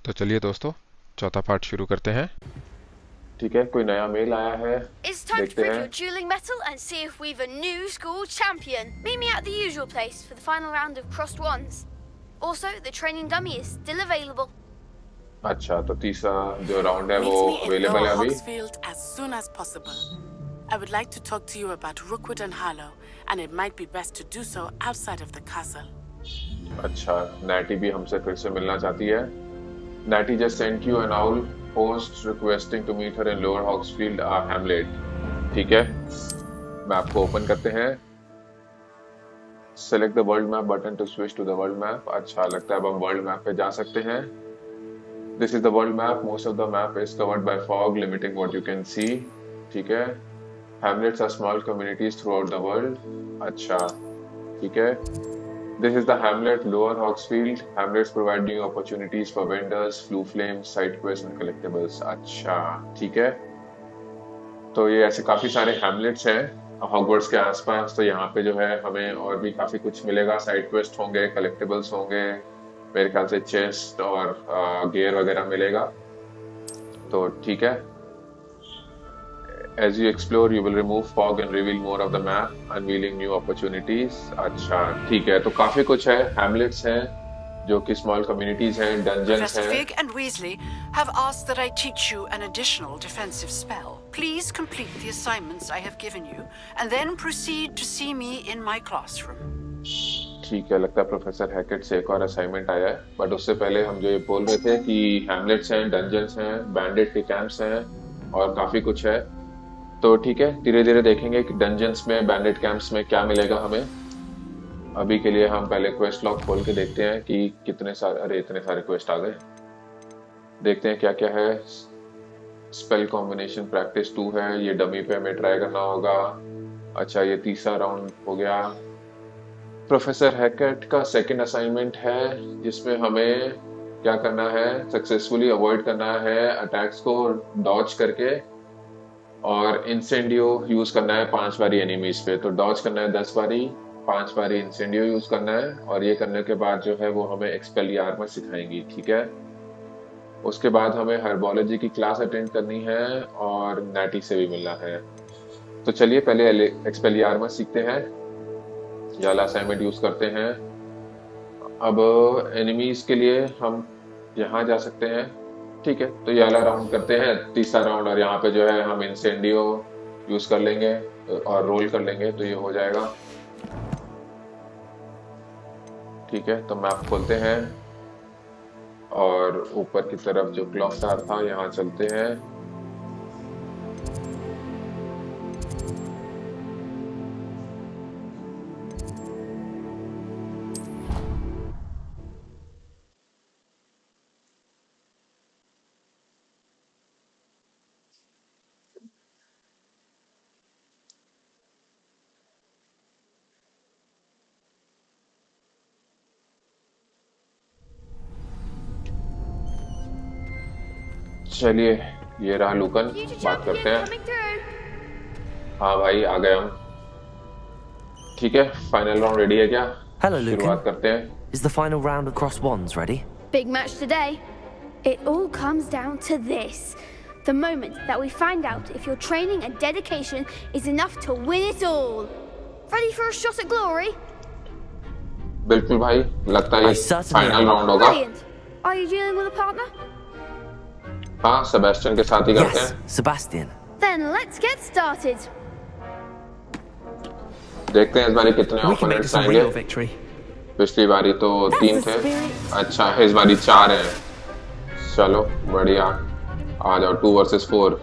तो चलिए दोस्तों, चौथा पार्ट शुरू करते हैं। ठीक है, कोई नया मेल आया है, It's time to देखते prove हैं। your dueling mettle and see if we've a new school champion. Meet me at the usual place for the final round of crossed wands. Also, the training dummy is still available. अच्छा, तो तीसरा जो round है वो Meet me in available Lower है अभी। Hogsfield as soon as possible. I would like to talk to you about Rookwood and Harlow, and it might be best to do so outside of the castle. अच्छा, natty भी हमसे फिर से मिलना चाहती है। Natty just sent you an owl post requesting to meet her in Lower Hogsfield, Hamlet। ठीक है, मैप को ओपन करते हैं। Select the world map button to switch to the world map। अच्छा, लगता है अब हम वर्ल्ड मैप पे जा सकते हैं। This is the world map. Most of the map is covered by fog, limiting what you can see। ठीक है। Hamlets are small communities throughout the world। अच्छा, ठीक है। This is the Hamlet, Lower Hogsfield। Hamlets provide new opportunities for vendors, flue flames, side quests and collectibles। अच्छा, ठीक है। तो ये ऐसे काफी सारे Hamlets हैं हॉगवर्ट्स के आसपास। तो यहाँ पे जो है हमें और भी काफी कुछ मिलेगा। साइड क्वेस्ट होंगे, कलेक्टिबल्स होंगे, मेरे ख्याल से चेस्ट और गियर वगैरह मिलेगा। तो ठीक है। As you explore, you will remove fog and reveal more of the map, unveiling new opportunities। अच्छा, ठीक है। तो काफी कुछ है। Hamlets हैं जो कि small communities हैं, dungeons Professor हैं। Fig and Weasley have asked that I teach you an additional defensive spell. Please complete the assignments I have given you, and then proceed to see me in my classroom. ठीक है, लगता है professor हैकेट से एक और assignment आया है। But उससे पहले हम जो ये बोल रहे थे कि हैमलेट्स हैं, डंजन्स हैं, बैंडिट के कैंप्स हैं और काफी कुछ है। तो ठीक है, धीरे धीरे देखेंगे कि डंजन्स में, बैंडिट कैंप्स में क्या मिलेगा हमें। अभी के लिए हम पहले क्वेस्ट लॉग खोल के देखते हैं कि कितने सारे इतने सारे क्वेस्ट आ गए। देखते हैं क्या क्या है। स्पेल कॉम्बिनेशन प्रैक्टिस 2 है, ये डमी पे हमें ट्राई करना होगा। अच्छा, ये तीसरा राउंड हो गया। प्रोफेसर हैकेट का सेकंड असाइनमेंट है जिसमें हमें क्या करना है, सक्सेसफुली अवॉइड करना है अटैक्स को डॉज करके, और इंसेंडियो यूज करना है 5 बारी एनिमीज पे। तो डॉज करना है 10 बारी, 5 बारी इंसेंडियो यूज करना है, और ये करने के बाद जो है वो हमें एक्सपेलियार्मस सिखाएंगी। ठीक है। उसके बाद हमें हर्बोलॉजी की क्लास अटेंड करनी है और नैटी से भी मिलना है। तो चलिए पहले एक्सपेलियार्मस सीखते हैं। ये वाला असाइनमेंट यूज करते हैं। अब एनिमीज के लिए हम यहाँ जा सकते हैं। ठीक है, तो ये वाला राउंड करते हैं, तीसरा राउंड, और यहाँ पे जो है हम इंसेंडियो यूज कर लेंगे और रोल कर लेंगे तो ये हो जाएगा। ठीक है, तो मैप खोलते हैं और ऊपर की तरफ जो क्लॉक टावर था यहाँ चलते हैं। चलिए, ये रहा लुकन, Future बात करते champion हैं। coming through. हाँ भाई, आ गए हम। ठीक है, फाइनल राउंड रेडी है क्या? Hello, Lucan. शुरुआत करते हैं। Is the final round of cross wands ready? Big match today. It all comes down to this. The moment that we find out if your training and dedication is enough to win it all. Ready for a shot at glory? बिल्कुल भाई, लगता है I ये certainly final am. Round होगा। Brilliant. Are you dealing with a partner? हाँ, Sebastian के साथ ही करते Yes, हैं। Sebastian. Then let's get started. देखते हैं इस बारी कितने We can make opponents this a आएंगे। real victory. पिछली बारी तो 3 थे। अच्छा, इस बारी 4 हैं। चलो बढ़िया, आ जाओ। 2 versus 4।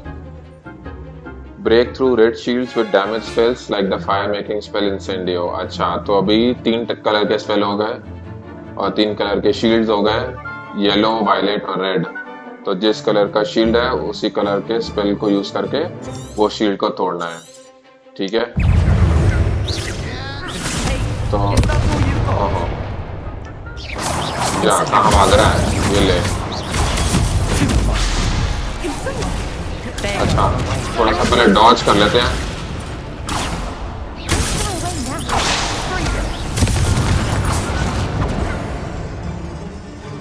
Break through red shields with damage spells like the fire making spell Incendio. अच्छा, तो अभी 3 कलर के स्पेल हो गए और 3 कलर के शील्ड्स हो गए, येलो, वायलेट और रेड। तो जिस कलर का शील्ड है उसी कलर के स्पेल को यूज करके वो शील्ड को तोड़ना है। ठीक है, तो ओहो, जा कहाँ भाग रहा है, ये ले। अच्छा, थोड़ा सा पहले डॉज कर लेते हैं।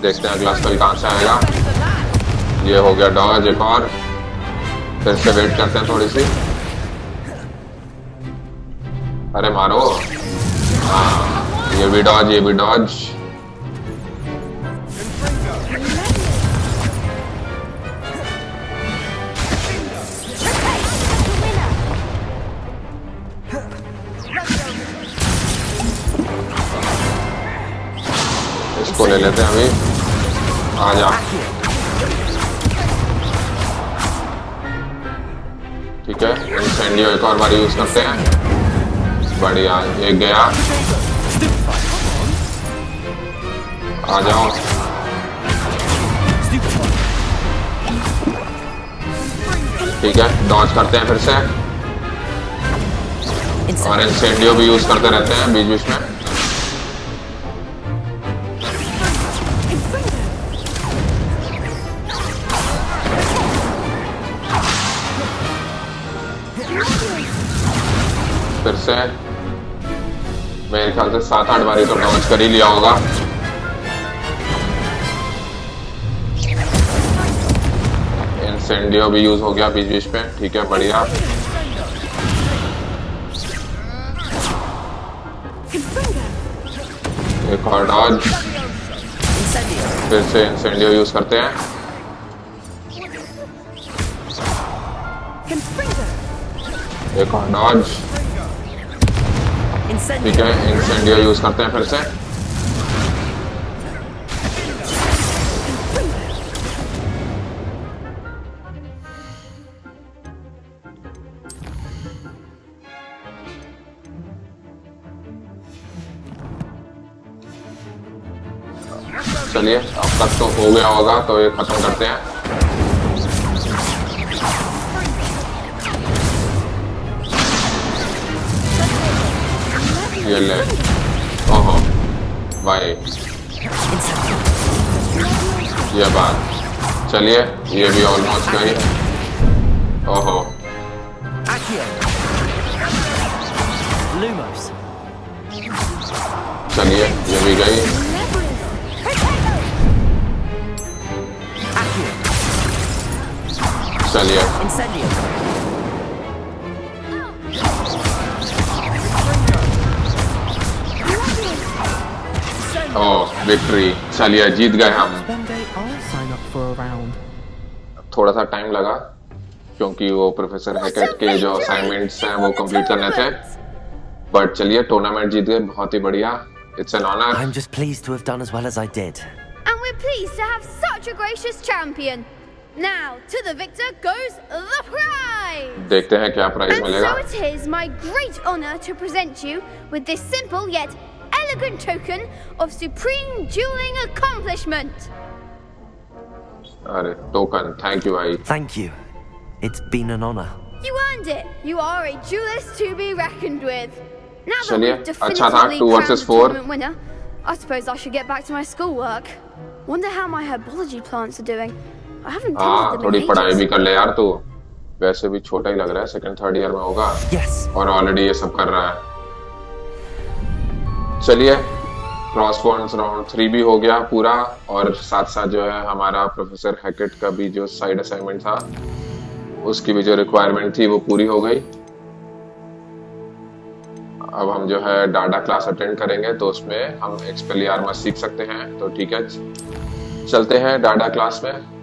देखते हैं अगला स्पेल कहाँ से आएगा। ये हो गया डॉज एक और, फिर से वेट करते हैं थोड़ी सी। अरे मारो, हाँ ये भी डॉज, ये भी डॉज। इसको ले लेते हैं अभी, आ जा। ठीक है, इंसेंडियो एक और बार यूज करते हैं। बढ़िया, एक गया, आ जाओ। ठीक है, डॉज करते हैं फिर से, और इंसेंडियो भी यूज करते रहते हैं बीच बीच में। फिर से मेरे ख्याल से 7-8 बारी तो डॉज कर ही लिया होगा। इंसेंडियो भी यूज हो गया बीच बीच में। ठीक है, बढ़िया। एक और डॉज, फिर से इंसेंडियो यूज करते हैं। एक और डॉज, ठीक है, इंसेंडियो यूज करते हैं फिर से। चलिए, अब तक तो हो गया होगा, तो ये खत्म करते हैं। ये ले, ओहो भाई, ये बात। चलिए, ये भी ऑलमोस्ट गई। ओहो, चलिए ये भी गई। चलिए, विक्ट्री। चलिए, जीत गए हम। थोड़ा सा टाइम लगा क्योंकि वो प्रोफेसर हैकेट के जो असाइनमेंट्स हैं वो कंप्लीट करने थे, बट चलिए टूर्नामेंट जीत गए, बहुत ही बढ़िया। It's an honor. I'm just pleased to have done as well as I did. And we're pleased to have such a gracious champion. Now, to the victor goes the prize. देखते हैं क्या prize मिलेगा। And so it is my great honor to present you with this simple yet elegant token of supreme dueling accomplishment. अरे token, thank you भाई। Thank you. It's been an honor. You earned it. You are a duelist to be reckoned with. Now that चलिए, we've अच्छा था, definitively 2 crowned versus the 4। tournament winner, I suppose I should get back to my schoolwork. Wonder how my herbology plants are doing. I haven't हाँ, tended them थोड़ी in पढ़ाई ages. भी कर ले यार तू। वैसे भी छोटा ही लग रहा है, 2nd-3rd ईयर में होगा। Yes. और ऑलरेडी ये सब कर रहा है। चलिए, क्रॉस वॉन्ड्स राउंड 3 भी हो गया पूरा, और साथ साथ जो है हमारा प्रोफेसर हैकेट का भी जो साइड असाइनमेंट था उसकी भी जो रिक्वायरमेंट थी वो पूरी हो गई। अब हम जो है डाटा क्लास अटेंड करेंगे, तो उसमें हम एक्सपेलियार्मस सीख सकते हैं। तो ठीक है, चलते हैं डाटा क्लास में।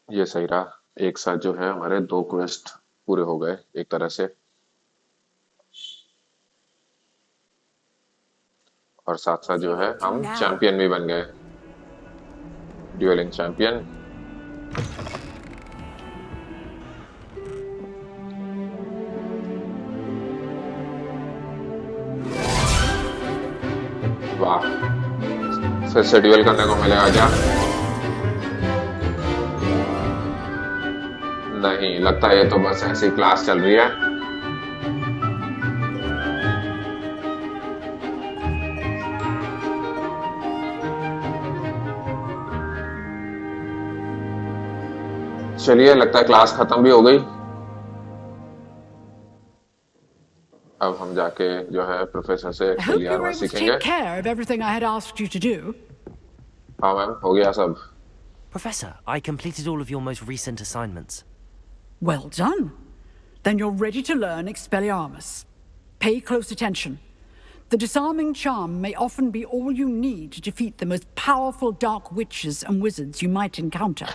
ये सही रहा, एक साथ जो है हमारे 2 क्वेस्ट पूरे हो गए एक तरह से, और साथ साथ जो है हम चैंपियन भी बन गए, ड्यूलिंग चैंपियन। वाह, फिर से ड्यूल करने को मिलेगा क्या? नहीं, लगता है ये तो बस ऐसी क्लास चल रही है। चलिए, लगता है क्लास खत्म भी हो गई। अब हम जाके जो है प्रोफेसर से I hope you were एक्सपेलियार्मस able to सीखेंगे। take care of everything I had asked you to do. हाँ मैम, हो गया सब। Professor, I completed all of your most recent assignments. Well done. Then you're ready to learn Expelliarmus. Pay close attention. The disarming charm may often be all you need to defeat the most powerful dark witches and wizards you might encounter.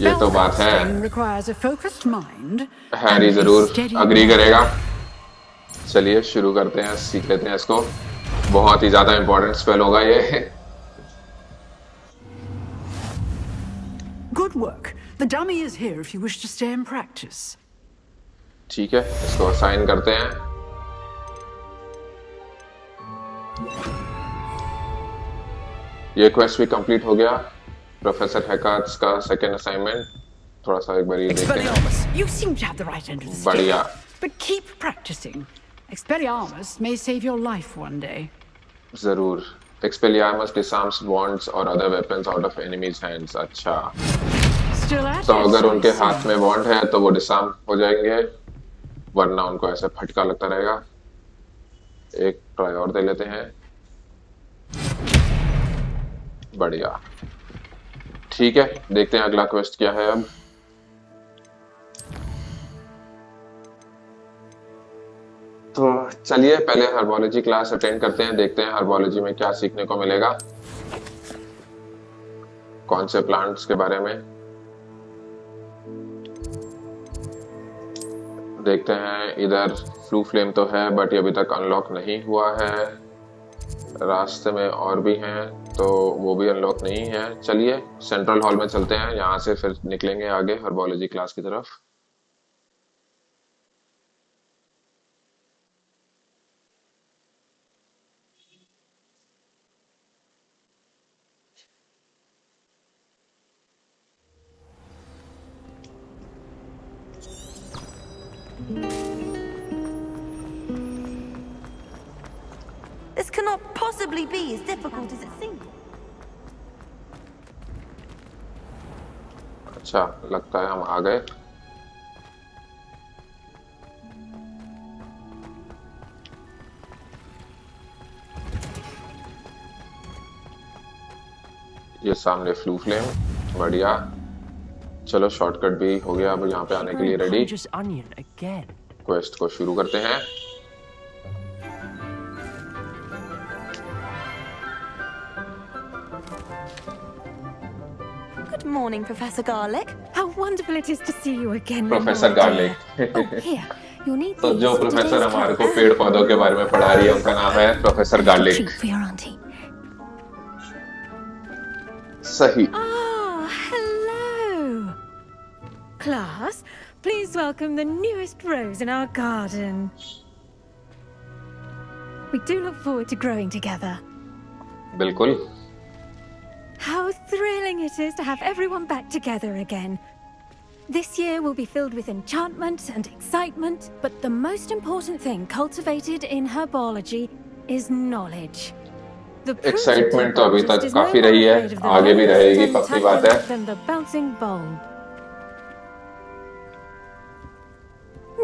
ये तो बात है। Spellcasting requires a focused mind Harry and a जरूर steady agree mind. करेगा। चलिए शुरू करते हैं, सीख लेते हैं इसको। बहुत ही ज्यादा इंपॉर्टेंट स्पेल होगा ये। Good work. The dummy is here if you wish to stay and practice. ठीक है, इसको असाइन करते हैं। ये क्वेस्ट भी कंप्लीट हो गया। प्रोफेसर हेकाट्स का सेकंड असाइनमेंट। थोड़ा सा एक बार ये देखते हैं। Expelliarmus, you seem to have the right end of the stick. बढ़िया। But keep practicing. Expelliarmus may save your life one day. जरूर। Expelliarmus disarms wands or other weapons out of enemies' hands। अच्छा, Still at तो it, अगर उनके I see. हाथ में वॉन्ड है तो वो डिसार्म हो जाएंगे, वरना उनको ऐसे फटका लगता रहेगा। एक ट्राई और दे लेते हैं। बढ़िया, ठीक है, देखते हैं अगला क्वेस्ट क्या है अब। तो चलिए पहले हर्बोलॉजी क्लास अटेंड करते हैं, देखते हैं हर्बोलॉजी में क्या सीखने को मिलेगा, कौन से प्लांट्स के बारे में। देखते हैं, इधर फ्लू फ्लेम तो है बट ये अभी तक अनलॉक नहीं हुआ है। रास्ते में और भी हैं तो वो भी अनलॉक नहीं है। चलिए सेंट्रल हॉल में चलते हैं, यहाँ से फिर निकलेंगे आगे हर्बोलॉजी क्लास की तरफ। This cannot possibly be as difficult as it seems. अच्छा, लगता है हम आ गए। ये सामने फ्लू फ्लेम, बढ़िया। चलो शॉर्टकट भी हो गया, अब यहाँ पे आने के लिए ready. Just onion again. Quest को शुरू करते हैं। Good morning, Professor Garlic. How wonderful it is to see you again, professor Lamar, garlic. dear. Oh, here. You'll need तो these जो for प्रोफेसर today's हमारे को class. पेड़ पौधों के बारे में पढ़ा रही है उनका नाम है professor garlic. Treat for your auntie. सही। Ah, hello. Class, please welcome the newest rose in our garden. We do look forward to growing together. बिल्कुल। How thrilling it is to have everyone back together again. This year will be filled with enchantment and excitement, but the most important thing cultivated in herbology is knowledge. The Excitement तो अभी तक herbologist is no काफी more रही है, afraid of the आगे भी venomous रहेगी, and पक्की बात है। than the bouncing bulb.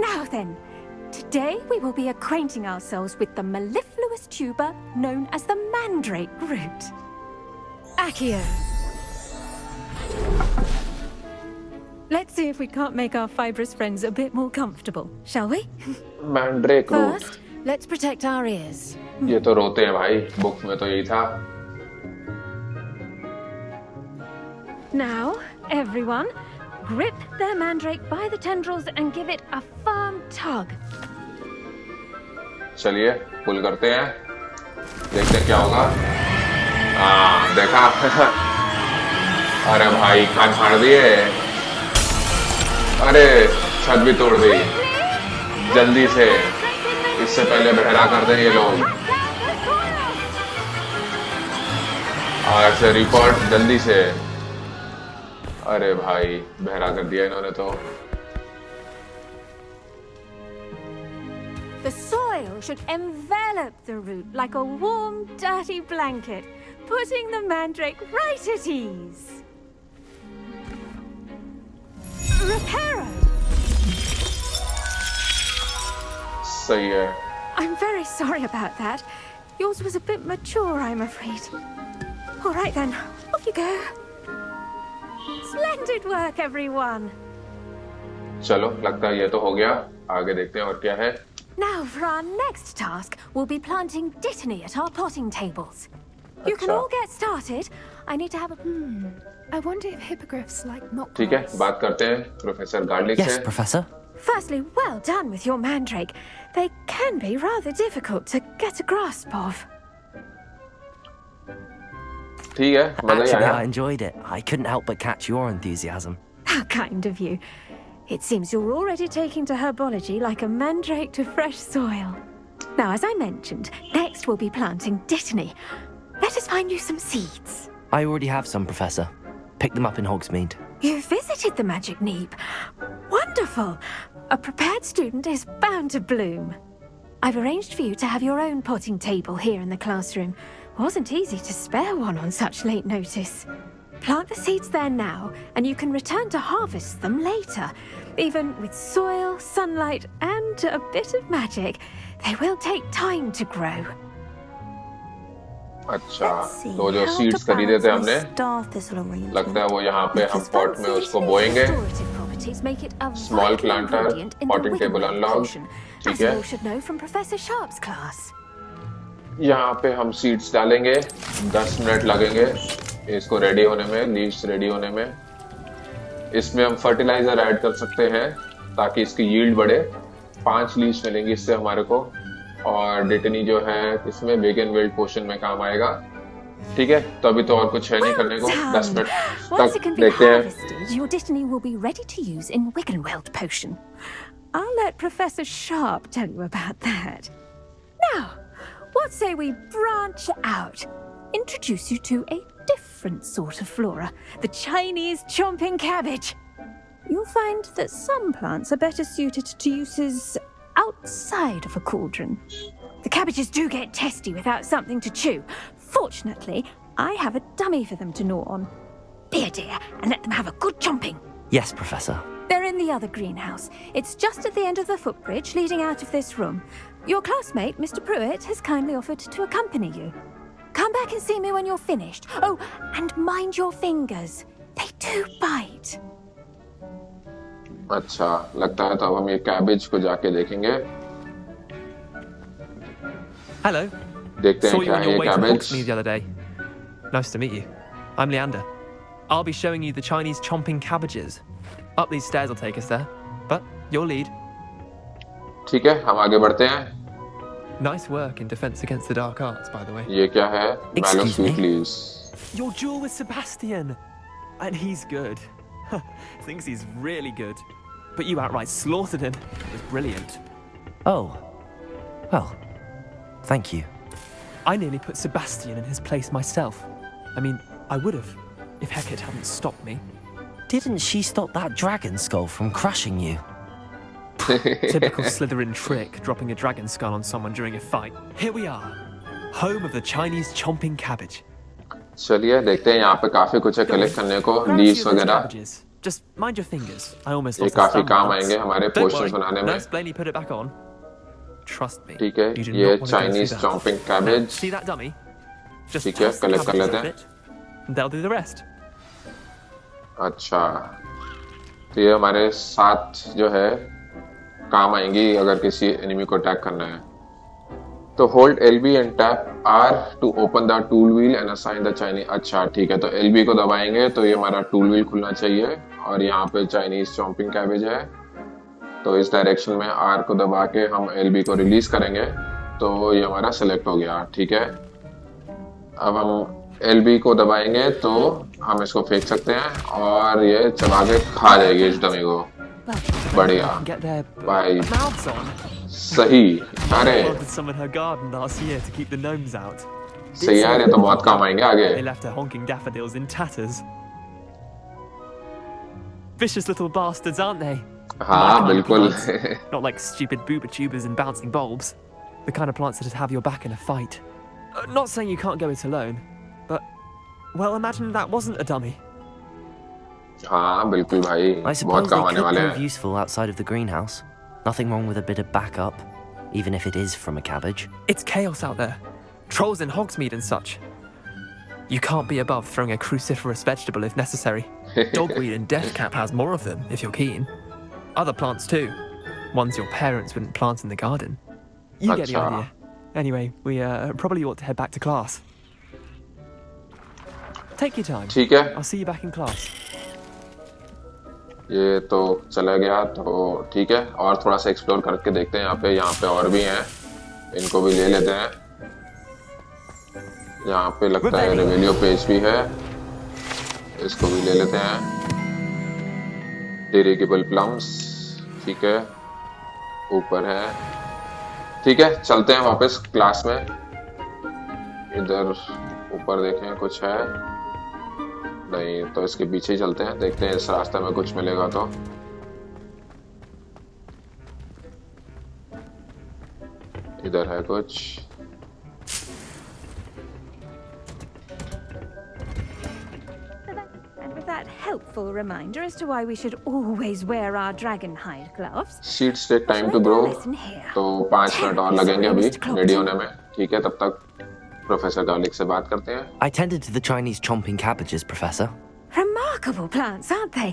Now then, today we will be acquainting ourselves with the mellifluous tuber known as the mandrake root. Accio. Let's see if we can't make our fibrous friends a bit more comfortable, shall we? Mandrake root. First, let's protect our ears. ये तो रोते हैं भाई, book में तो यही था। Now, everyone, grip their mandrake by the tendrils and give it a firm tug. चलिए पुल करते हैं, देखते हैं क्या होगा। हाँ देखा। अरे भाई कान फाड़ दिए। अरे छत भी तोड़ दी। जल्दी से, इससे पहले बहरा कर दें ये लोग। और से रिपोर्ट जल्दी से। अरे भाई बहरा कर दिया इन्होंने तो। The soil should envelop the root like a warm, dirty blanket, putting the mandrake right at ease. repairer! सही है. I'm very sorry about that. Yours was a bit mature, I'm afraid. All right then, off you go. Splendid work, everyone. चलो, लगता है ये तो हो गया. आगे देखते हैं और क्या है. Now for our next task, we'll be planting dittany at our potting tables. You can अच्छा. all get started. I need to have a... I wonder if hippogriffs like mock ठीक है, grass. बात करते हैं प्रोफेसर गार्लिक Yes, से. Professor. Firstly, well done with your mandrake. They can be rather difficult to get a grasp of. ठीक है, मजा ही Actually, I आया. enjoyed it. I couldn't help but catch your enthusiasm. How kind of you. It seems you're already taking to herbology like a mandrake to fresh soil. Now, as I mentioned, next we'll be planting dittany. Let us find you some seeds. I already have some, Professor. Picked them up in Hogsmeade. You visited the Magic Neep. Wonderful! A prepared student is bound to bloom. I've arranged for you to have your own potting table here in the classroom. Wasn't easy to spare one on such late notice. Plant the seeds there now, and you can return to harvest them later. Even with soil, sunlight, and a bit of magic, they will take time to grow. अच्छा, Let's see तो जो how seeds to खरीदे थे balance हमने, my star thistle arrangement. लगता है वो यहाँ पे हम Because पॉट में fancy उसको its बोएंगे. restorative properties make it a Small vital planter, ingredient in the potting table Wickenweld unlocked. potion, ठीक as you है. all should know from Professor Sharp's class. यहाँ पे हम सीड्स डालेंगे. 10 मिनट लगेंगे इसको रेडी होने में, लीव्स रेडी होने में. इसमें हम फर्टिलाइजर ऐड कर सकते हैं ताकि इसकी यील्ड बढ़े. 5 लीव्स मिलेंगी इससे हमारे को. और डिटनी जो है इसमें विगनवेल्ड पोशन में काम आएगा. ठीक है, तो अभी तो और कुछ है नहीं करने को. 10 मिनट Once it तक can be देखते हैं. harvested, your dittany will be ready to use in Wickenweld potion. I'll let Professor Sharp tell you about that. Now, what say we branch out? Introduce you to a different sort of flora, the Chinese chomping cabbage. You'll find that some plants are better suited to uses outside of a cauldron. The cabbages do get testy without something to chew. Fortunately, I have a dummy for them to gnaw on. Be a dear and let them have a good chomping. Yes, Professor. They're in the other greenhouse. It's just at the end of the footbridge leading out of this room. Your classmate, Mr. Pruitt, has kindly offered to accompany you. Come back and see me when you're finished. Oh, and mind your fingers. They do bite. अच्छा, लगता है तो अब हम ये cabbage को जाके देखेंगे. Hello. देखते हैं Saw you क्या on है your ये way to cabbage. Hogsmeade the other day. Nice to meet you. I'm Leander. I'll be showing you the Chinese chomping cabbages. Up these stairs will take us there. But your lead. ठीक है, हम आगे बढ़ते हैं. Nice work in defense against the dark arts, by the way. ये क्या है? Mallow Excuse me? sweet leaves. Your duel with Sebastian. And he's good. Thinks he's really good. But you outright slaughtered him. It was brilliant. Oh. Well, thank you. I nearly put Sebastian in his place myself. I mean, I would have, if Hecat hadn't stopped me. Didn't she stop that dragon skull from crushing you? Typical Slytherin trick, dropping a dragon skull on someone during a fight. Here we are, home of the Chinese chomping cabbage. चलिए देखते हैं, यहाँ पे काफी कुछ है collect करने को. Grab a leaves few of those वगैरह. cabbages. Just mind your fingers. I almost ये lost a काफी thumb काम once. आएंगे हमारे Don't पोशंस worry, बनाने में. Nurse Blaney put it back on. Trust me. ठीक है, you do ये not want to go Chinese through that. chomping Now, cabbage. see that dummy? Just ठीक है, toss the collect कर cabbages लेते a हैं. bit, and they'll do the rest. अच्छा, तो ये हमारे साथ जो है काम आएंगी अगर किसी एनिमी को अटैक करना है. तो hold LB and tap R to open the tool wheel and assign the Chinese. अच्छा ठीक है, तो LB को दबाएंगे तो ये हमारा टूल व्हील खुलना चाहिए. और यहाँ पे चाइनीज चॉम्पिंग कैबेज है. तो इस डायरेक्शन में R को दबा के हम LB को रिलीज करेंगे तो ये हमारा सेलेक्ट हो गया. ठीक है, अब हम LB को दबाएंगे तो हम इसको फेंक सकते हैं और ये चबा के खा जाएगी इस डमी को. बढ़िया Get their भाई, mouths on. सही. अरे Wanted some in her garden last year to keep the gnomes out. सही यार, ये तो बहुत काम आएंगे आगे. They left her honking daffodils in tatters. Vicious little bastards, aren't they? हाँ My kind of बिल्कुल. plants. Not like stupid booba tubers and bouncing bulbs. The kind of plants that'd have your back in a fight. Not saying you can't go it alone, but, well, imagine that wasn't a dummy. हाँ बिल्कुल भाई, I बहुत suppose काम they आने could वाले prove हैं। useful outside of the greenhouse. Nothing wrong with a bit of backup, even if it is from a cabbage. It's chaos out there. Trolls in Hogsmeade and such. You can't be above throwing a cruciferous vegetable if necessary. Dogweed and deathcap has more of them, if you're keen. Other plants too. Ones your parents wouldn't plant in the garden. You get the अच्छा। idea. Anyway, we probably ought to head back to class. Take your time. ठीक है, I'll see you back in class. ये तो चला गया तो ठीक है, और थोड़ा सा एक्सप्लोर करके देखते हैं। यहाँ पे और भी हैं, इनको भी ले लेते हैं। यहाँ पे लगता है रेवेलियो पेज भी है, इसको भी ले लेते हैं। डिरिगेबल प्लम्स, ठीक है, ऊपर है। ठीक है, चलते हैं वापस क्लास में। इधर ऊपर देखें कुछ है नहीं, तो इसके पीछे ही चलते हैं, देखते हैं इस रास्ते में कुछ मिलेगा तो। इधर है कुछ। And with that helpful reminder as to why we should always wear our dragon hide gloves. Seeds take time to grow, तो 5 मिनट और लगेंगे अभी रेडी होने में। ठीक है, तब तक प्रोफेसर गार्लिक से बात करते हैं। I tended to the Chinese chomping cabbages, Professor. Remarkable plants, aren't they?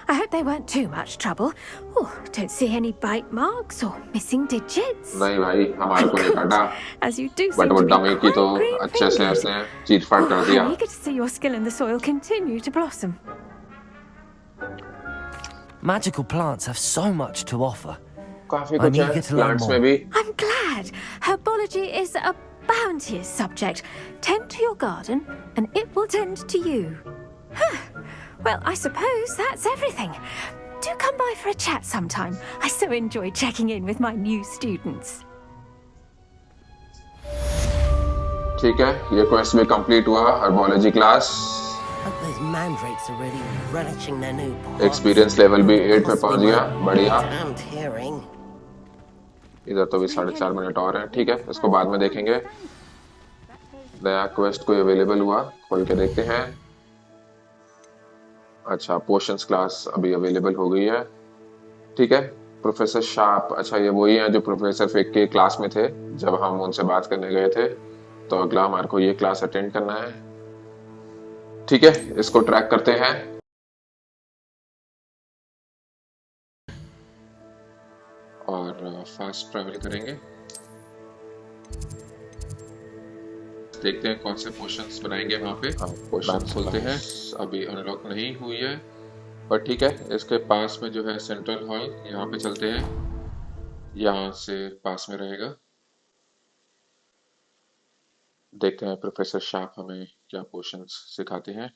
I hope they weren't too much trouble. Oh, don't see any bite marks or missing digits. नहीं भाई, हमारे को नहीं काटा, As you do but seem वो to be dummy की quite तो green अच्छे से fingers. उसने चीट-फाट कर दिया। I'm eager to see your skill in the soil continue to blossom. Magical plants have so much to offer. काफी I'm कुछ है eager to learn plants more. में भी। I'm glad. Herbology is a bounteous subject. Tend to your garden, and it will tend to you. Huh. Well, I suppose that's everything. Do come by for a chat sometime. I so enjoy checking in with my new students. ठीक है, ये quest भी complete हुआ। Herbology class, Hope those mandrakes are really relishing their new pods. Experience level भी 8 में पहुंच गया, बढ़िया। Damned hearing. इधर तो भी 4.5 मिनट और है। ठीक है, इसको बाद में देखेंगे। नया क्वेस्ट कोई अवेलेबल हुआ, खोल के देखते हैं। अच्छा, पोशंस क्लास अभी अवेलेबल हो गई है। ठीक है, प्रोफेसर शार्प, अच्छा ये वही हैं जो प्रोफेसर फेक के क्लास में थे जब हम उनसे बात करने गए थे। तो अगला हमारे को ये क्लास अटेंड करना है। ठीक है, इसको ट्रैक करते हैं। और फास्ट ट्रैवल करेंगे, देखते हैं कौन से पोशंस बनाएंगे वहां पे। पोशंस खोलते हैं, अभी अनलॉक नहीं हुई है, पर ठीक है। इसके पास में जो है सेंट्रल हॉल, यहाँ पे चलते हैं, यहाँ से पास में रहेगा। देखते हैं प्रोफेसर शार्प हमें क्या पोशंस सिखाते हैं।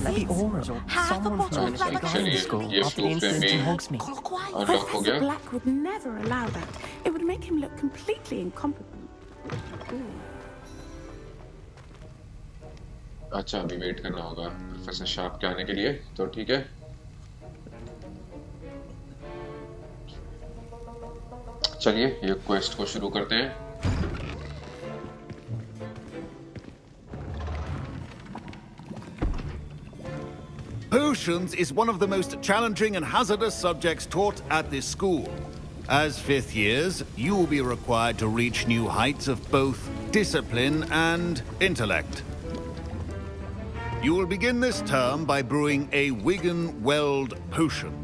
The auras or someone's managed to go to school Yes, after the incident in Hogsmeade. Unlock हो गया। Black would never allow that. It would make him look completely incompetent. अच्छा, अभी wait करना होगा प्रोफेसर शार्प के आने के लिए, तो ठीक है। चलिए ये क्वेस्ट को शुरू करते हैं। Potions is one of the most challenging and hazardous subjects taught at this school. As 5th years, you will be required to reach new heights of both discipline and intellect. You will begin this term by brewing a Wiggenweld potion.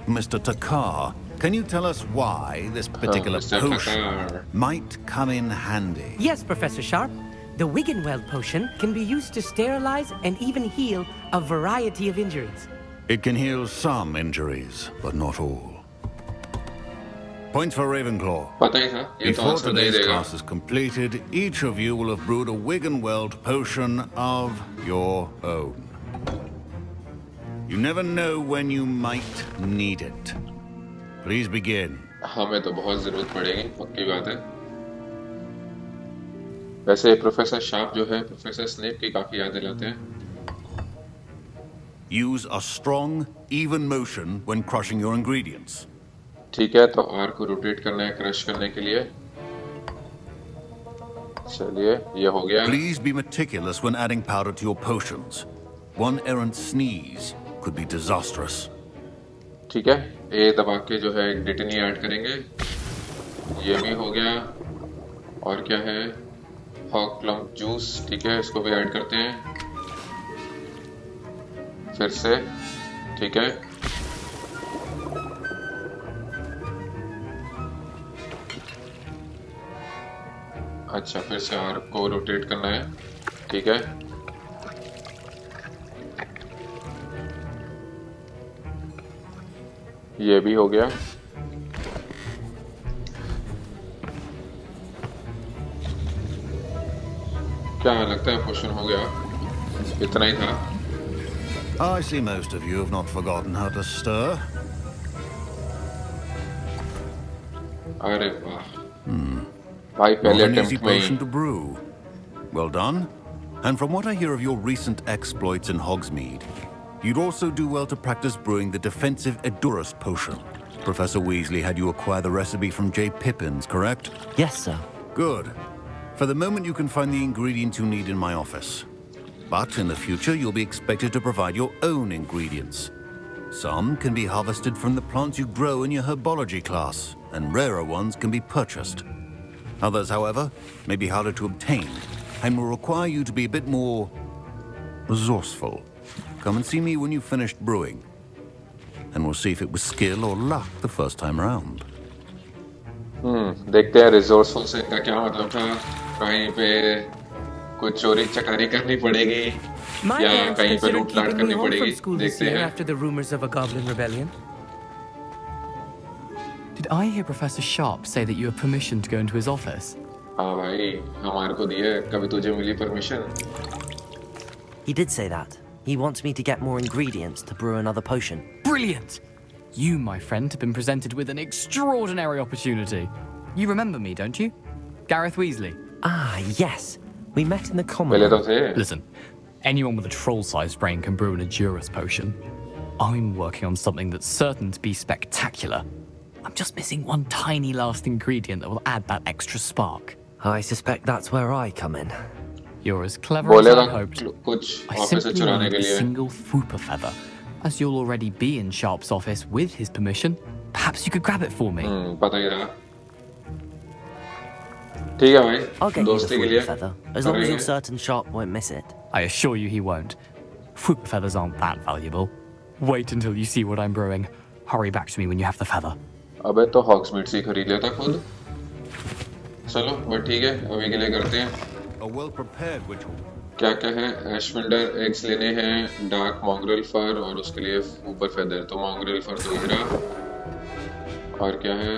Mr. Takar, can you tell us why this particular Mr. potion Takar. might come in handy? Yes, Professor Sharp. The Wiggenweld potion can be used to sterilize and even heal a variety of injuries. It can heal some injuries, but not all. Point for Ravenclaw. पता ही था, ये तो Before answer नहीं today's देगा। class is completed, each of you will have brewed a Wiggenweld potion of your own. You never know when you might need it. Please begin. हमें तो बहुत जरूरत पड़ेगी, पक्की बात है। वैसे प्रोफेसर शार्प जो है प्रोफेसर स्नेप की काफी याद दिलाते हैं। Use a strong, even motion when crushing your ingredients. ठीक है, तो आर को रोटेट करना है क्रश करने के लिए। चलिए, ये हो गया। Please be meticulous when adding powder to your potions. One errant sneeze could be disastrous. ठीक है, ए दबा के जो है डिटनी ऐड करेंगे। ये भी हो गया। और क्या है? हॉग प्लम जूस, ठीक है, इसको भी ऐड करते हैं फिर से। ठीक है, अच्छा, फिर से आर को रोटेट करना है। ठीक है, ये भी हो गया। क्या लगता है पोशन हो गया? इतना ही था। I see most of you have not forgotten how to stir. अरे वाह, भाई पहले Not an easy अटेम्प्ट में potion he. to brew. Well done. And from what I hear of your recent exploits in Hogsmeade, you'd also do well to practice brewing the defensive Edurus potion. Professor Weasley had you acquire the recipe from J. Pippin's, correct? Yes, sir. Good. For the moment, you can find the ingredients you need in my office. But in the future, you'll be expected to provide your own ingredients. Some can be harvested from the plants you grow in your Herbology class, and rarer ones can be purchased. Others, however, may be harder to obtain, and will require you to be a bit more resourceful. Come and see me when you've finished brewing, and we'll see if it was skill or luck the first time around. देखते हैं resourceful से का क्या मतलब था। कहीं पे कुछ चोरी चकारी करनी पड़ेगी My या parents कहीं पे considered लूट लाट keeping me करनी home पड़ेगी, from school this देखते year हैं। after the rumors of a goblin rebellion. Did I hear Professor Sharp say that you have permission to go into his office? हाँ भाई, हमारे को दिए, कभी तुझे मिली permission? He did say that. He wants me to get more ingredients to brew another potion. Brilliant! You, my friend, have been presented with an extraordinary opportunity. You remember me, don't you? Gareth Weasley. Ah, yes. We met in the common मिले तो room. थे। Listen, anyone with a troll-sized brain can brew an Edurus potion. I'm working on something that's certain to be spectacular. I'm just missing one tiny last ingredient that will add that extra spark. I suspect that's where I come in. You're as clever as बोलेगा I hoped. कुछ I office से simply चुराने need के a लिए। single Fwooper feather. As you'll already be in Sharp's office with his permission, perhaps you could grab it for me. पता ही रहा। ठीक है भाई, I'll get you the दोस्ती के लिए Fwooper feather, as long as you're करेंगे। certain Sharp won't miss it. I assure you he won't. Fwooper feathers aren't that valuable. Wait until you see what I'm brewing. Hurry back to me when you have the feather. अबे तो हॉग्समीड से ही खरीद लेता खुद। चलो, but ठीक है, अभी के लिए करते हैं। A well-prepared witch. क्या क्या है? एशविंडर एग्स लेने हैं, डार्क मॉन्ग्रेल फर और उसके लिए ऊपर फेदर। तो मॉन्ग्रेल फर तो ये रहा। और क्या है?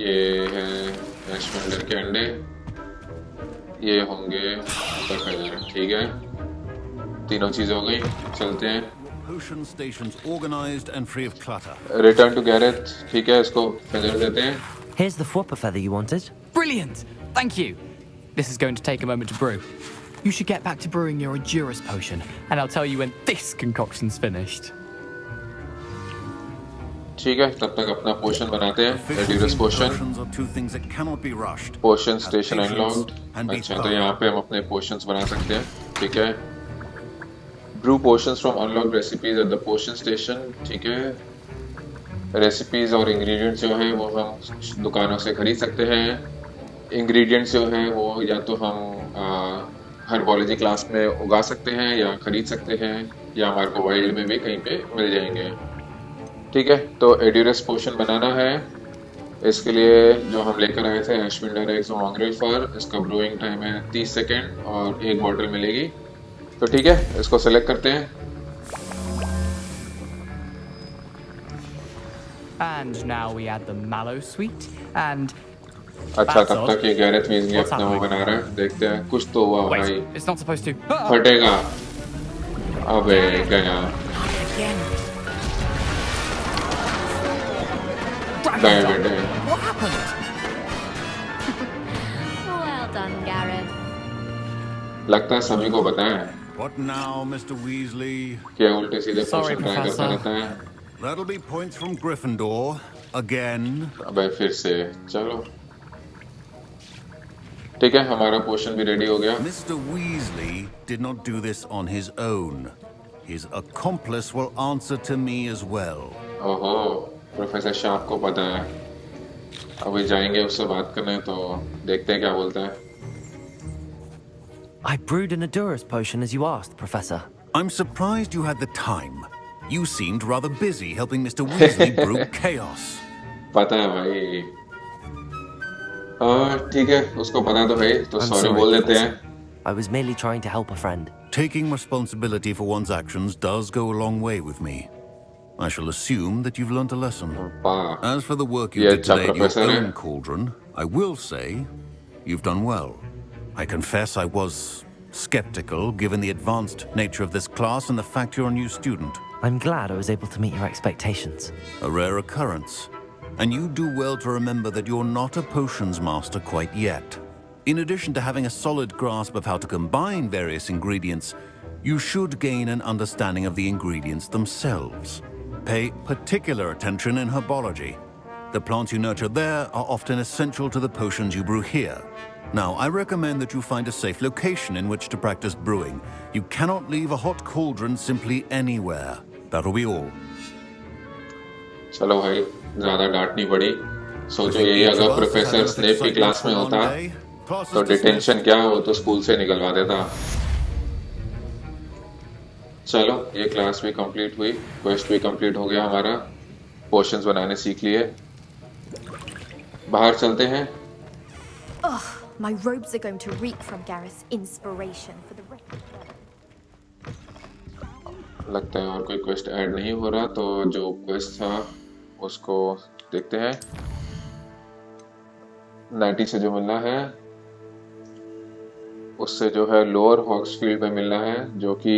ये है एशविंडर के अंडे, ये होंगे ऊपर फेदर। ठीक है, तीनों चीजें हो गई। चलते हैं। Potion stations organized and free of clutter. Return to Gareth. ठीक है, इसको फेदर देते हैं। Here's the Fwooper feather you wanted. Brilliant! Thank you. This is going to take a moment to brew. You should get back to brewing your Edurus potion, and I'll tell you when this concoction's finished. ठीक है, तब तक अपना potion बनाते हैं। Edurus potion. Potions are two things that cannot be rushed. Potion station Have patience unlocked. and be अच्छा, तो thorough. यहाँ पे हम अपने पोशंस बना सकते हैं। ठीक है, brew potions from unlocked recipes at the potion station. ठीक है, रेसिपीज और इंग्रेडिएंट्स जो हैं वो हम दुकानों से खरीद सकते हैं। इंग्रेडिएंट्स जो हैं वो या तो हम हर्बोलॉजी क्लास में उगा सकते हैं या खरीद सकते हैं, या हमारे को वाइल्ड में भी कहीं पे मिल जाएंगे। ठीक है, तो एड्यूरस पोशन बनाना है। इसके लिए जो हम लेकर आए थे एशविंडर एग्स और मॉन्ग्रेल फर, इसका ब्रूइंग टाइम है 30 सेकेंड और एक बॉटल मिलेगी। तो ठीक है, इसको सेलेक्ट करते हैं। And now we add the mallow sweet, and... अच्छा, That's तब odd. तक ये गैरेथ वीज़ली What's अपना वो happening? बना रहा है। देखते हैं, कुछ तो हुआ Wait, भाई। it's not supposed to... Ah! फटेगा। अबे गया। Again. Grab गए बेटे। What happened? Well done, Gareth. लगता है सभी को पता है What now, Mr. Weasley? कि उल्टे सीधे Sorry, पोशन ट्राई करता Professor. रहता है। That'll be points from Gryffindor. Again. अबे फिर से चलो ठीक है, हमारा पोशन भी रेडी हो गया। Mr. Weasley did not do this on his own. His accomplice will answer to me as well. ओहो, प्रोफेसर शार्प को पता है। अभी जाएंगे उससे बात करने, तो देखते हैं क्या बोलता है। I brewed an Adurus potion as you asked, Professor. I'm surprised you had the time. You seemed rather busy helping Mr. Weasley brew chaos. पता है भाई। ठीक है, उसको पता तो है, तो I'm सॉरी sorry, बोल देते हैं। Professor. I was merely trying to help a friend. Taking responsibility for one's actions does go a long way with me. I shall assume that you've learnt a lesson. वाह, As for the work you ये did अच्छा today at professor your है। own cauldron, I will say you've done well. I confess I was skeptical given the advanced nature of this class and the fact you're a new student. I'm glad I was able to meet your expectations. A rare occurrence. And you do well to remember that you're not a potions master quite yet. In addition to having a solid grasp of how to combine various ingredients, you should gain an understanding of the ingredients themselves. Pay particular attention in herbology. The plants you nurture there are often essential to the potions you brew here. Now, I recommend that you find a safe location in which to practice brewing. You cannot leave a hot cauldron simply anywhere. That'll be all. चलो भाई, ज्यादा डांट नहीं पड़ी। सोचो यही अगर professor Snape की क्लास में होता तो डिटेंशन क्या, वो तो स्कूल से निकलवा देता। चलो, ये क्लास भी कंप्लीट हुई, क्वेस्ट भी कंप्लीट हो गया हमारा, पोशंस बनाने सीख लिए। बाहर चलते हैं। Ugh, my robes are going to reek from Gareth's inspiration for the rest of the day. लगता है और कोई क्वेस्ट ऐड नहीं हो रहा, तो जो क्वेस्ट था उसको देखते हैं। नाइटी से जो मिलना है उससे जो है लोअर हॉग्सफील्ड में मिलना है, जो कि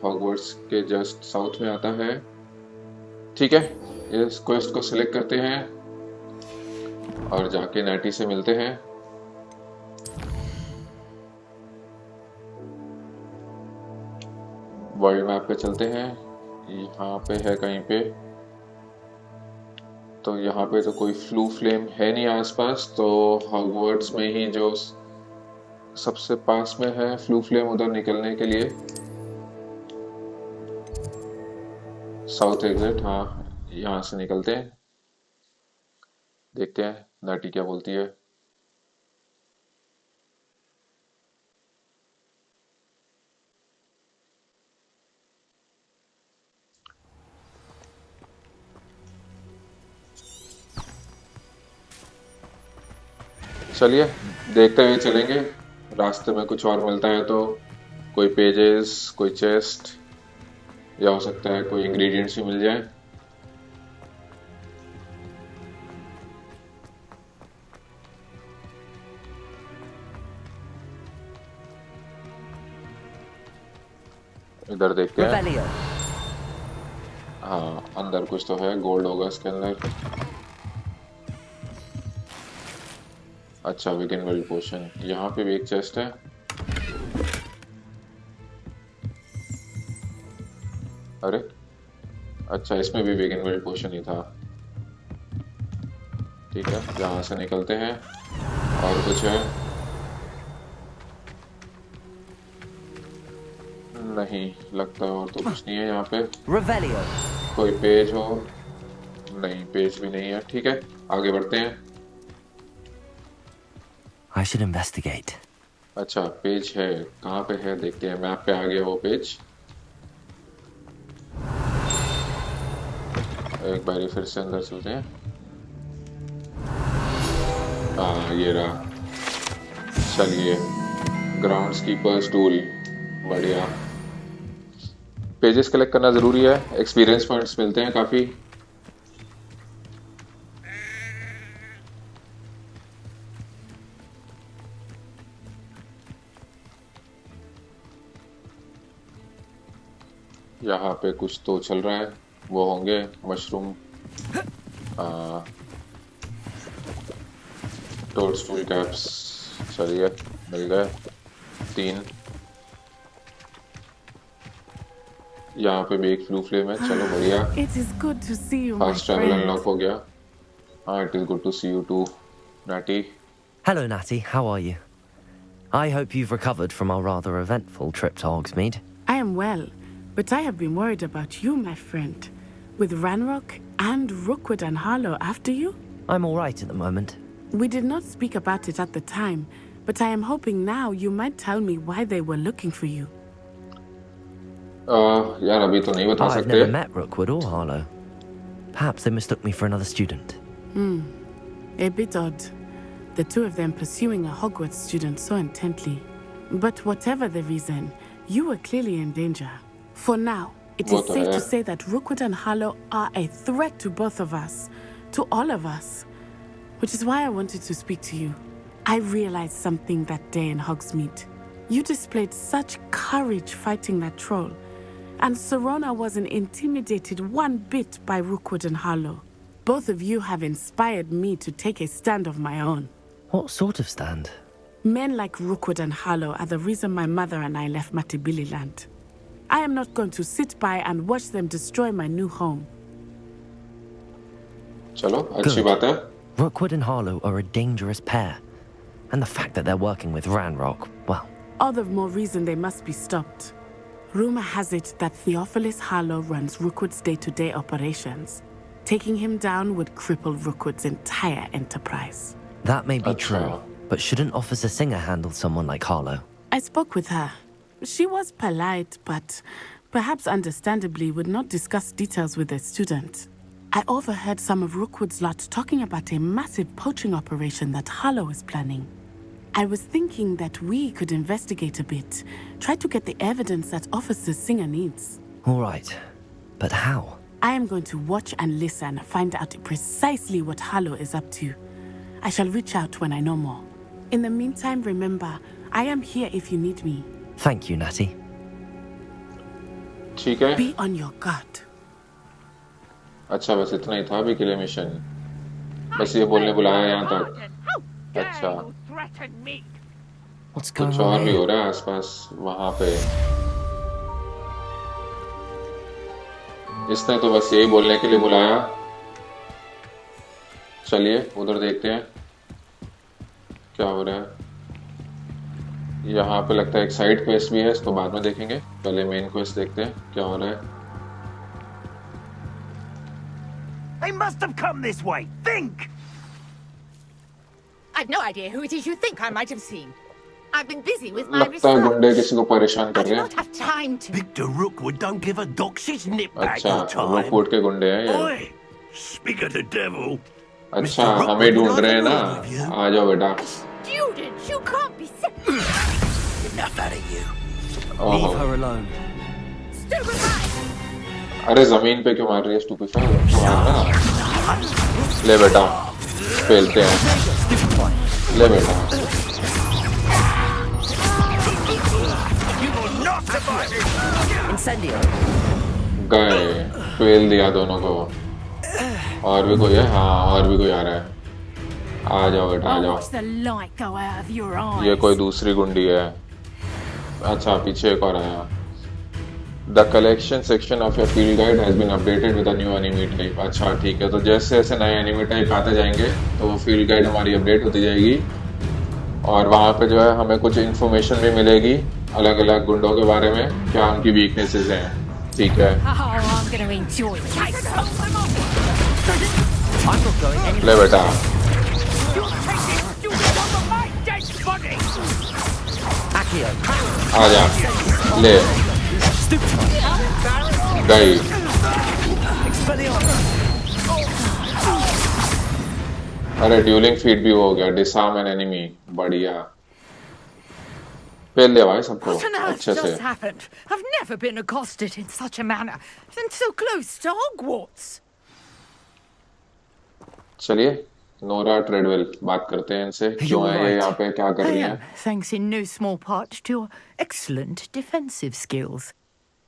हॉगवर्ट्स के जस्ट साउथ में आता है। ठीक है, इस क्वेस्ट को सिलेक्ट करते हैं और जाके नाइटी से मिलते हैं। वर्ल्ड मैप पे चलते हैं, यहाँ पे है कहीं पे, तो यहाँ पे तो कोई फ्लू फ्लेम है नहीं आसपास, तो हॉगवर्ट्स में ही जो सबसे पास में है फ्लू फ्लेम, उधर निकलने के लिए साउथ एग्जिट, हाँ यहाँ से निकलते हैं। देखते हैं नाटी क्या बोलती है। चलिए देखते हुए चलेंगे, रास्ते में कुछ और मिलता है तो, कोई पेजेस, कोई चेस्ट, या हो सकता है कोई इंग्रेडिएंट्स भी मिल जाए। इधर देखते हैं। हाँ, अंदर कुछ तो है, गोल्ड होगा इसके अंदर। अच्छा, विगन वर्ल्ड पोशन, यहाँ पे भी एक चेस्ट है। अरे अच्छा, इसमें भी विगन वर्ल्ड पोशन ही था। ठीक है, यहाँ से निकलते हैं। और कुछ है? नहीं लगता है, और तो कुछ नहीं है यहाँ पे। कोई पेज हो? नहीं, पेज भी नहीं है। ठीक है, आगे बढ़ते हैं। I should investigate. अच्छा, पेज है, कहाँ पे है देखते हैं। मैप पे आ गया वो पेज। एक बारी फिर से अंदर चलते हैं। हाँ, ये रहा। चलिए, ग्राउंड्स कीपर्स टूल, बढ़िया। पेजेस कलेक्ट करना जरूरी है, एक्सपीरियंस पॉइंट्स मिलते हैं काफी। यहाँ पे कुछ तो चल रहा है, वो होंगे मशरूम। टोडस्टूल कैप्स चलिए मिल गए 3। यहाँ पे भी एक फ्लू फ्लेम है, चलो बढ़िया। It is good to see you, my fast travel friend. Unlock हो गया। हाँ, it is good to see you too, Natty. Hello, Natty. How are you? I hope you've recovered from our rather eventful trip to Hogsmeade. I am well, but I have been worried about you, my friend. With Ranrock and Rookwood and Harlow after you? I'm all right at the moment. We did not speak about it at the time, but I am hoping now you might tell me why they were looking for you. यार अभी तो नहीं बता I've सकते। never met Rookwood or Harlow. Perhaps they mistook me for another student. A bit odd. The two of them pursuing a Hogwarts student so intently. But whatever the reason, you were clearly in danger. For now, it is safe to say that Rookwood and Harlow are a threat to both of us. To all of us. Which is why I wanted to speak to you. I realized something that day in Hogsmeade. You displayed such courage fighting that troll. And Serona wasn't intimidated one bit by Rookwood and Harlow. Both of you have inspired me to take a stand of my own. What sort of stand? Men like Rookwood and Harlow are the reason my mother and I left Matibili land. I am not going to sit by and watch them destroy my new home. चलो अच्छी बात है। Rookwood and Harlow are a dangerous pair. And the fact that they're working with Ranrock, well... All the more reason they must be stopped. Rumor has it that Theophilus Harlow runs Rookwood's day-to-day operations. Taking him down would cripple Rookwood's entire enterprise. That may be true, but shouldn't Officer Singer handle someone like Harlow? I spoke with her. She was polite, but perhaps understandably would not discuss details with a student. I overheard some of Rookwood's lot talking about a massive poaching operation that Harlow is planning. I was thinking that we could investigate a bit, try to get the evidence that Officer Singer needs. All right, but how? I am going to watch and listen, find out precisely what Harlow is up to. I shall reach out when I know more. In the meantime, remember, I am here if you need me. Thank you, Natty. ठीक है। Be on your guard. अच्छा बस इतना ही था अभी के लिए mission. बस ये बोलने बुलाया यहाँ तक। अच्छा। कुछ और भी हो रहा है आसपास वहाँ पे। इसने तो बस यही बोलने के लिए बुलाया। चलिए उधर देखते हैं क्या हो रहा है। यहाँ पे लगता है एक साइड क्वेस्ट भी है, इसको बाद में देखेंगे। पहले मेन क्वेस्ट देखते हैं क्या हो रहा है। They must have come this way. Think! I've no idea who it is you think I might have seen. I've been busy with my लगता है गुंडे किसी को परेशान कर रहे हैं। I do not have time to. Victor Rookwood don't give a doxy's nip back अच्छा, on time. Rookwood के गुंडे हैं ये। Oi! Speak of the devil. अच्छा, हमें ढूंढ रहे हैं ना। आ जाओ बेटा। Students, you can't be sick. Enough out of you. Leave her alone. अरे जमीन पे क्यों मार रही है स्टूपिफाई? ले बेटा, फेलते हैं। ले बेटा। गए, फेल दिया दोनों को। और भी कोई है? हाँ, और भी कोई आ रहा है। आ जाओ बेटा, आ जाओ। ये कोई दूसरी गुंडी है। अच्छा, पीछे एक और आया। The collection section of your field guide has been updated with a new enemy type. अच्छा ठीक है, तो जैसे जैसे नए enemy type आते जाएंगे तो वो field guide हमारी अपडेट होती जाएगी और वहाँ पे जो है हमें कुछ information भी मिलेगी अलग अलग गुंडों के बारे में, क्या उनकी weaknesses हैं। ठीक है। ले बेटा। आ जा। ले। गई। अरे ड्यूलिंग फीड भी हो गया। Disarm an enemy. बढ़िया। फेल दिया भाई सबको अच्छे से। I've never been accosted in such a manner and so close to Hogwarts. चलिए नोरा ट्रेडवेल बात करते हैं इनसे। क्यों है ये यहाँ पे, क्या कर रही हैं? Thanks in no small part to your excellent defensive skills.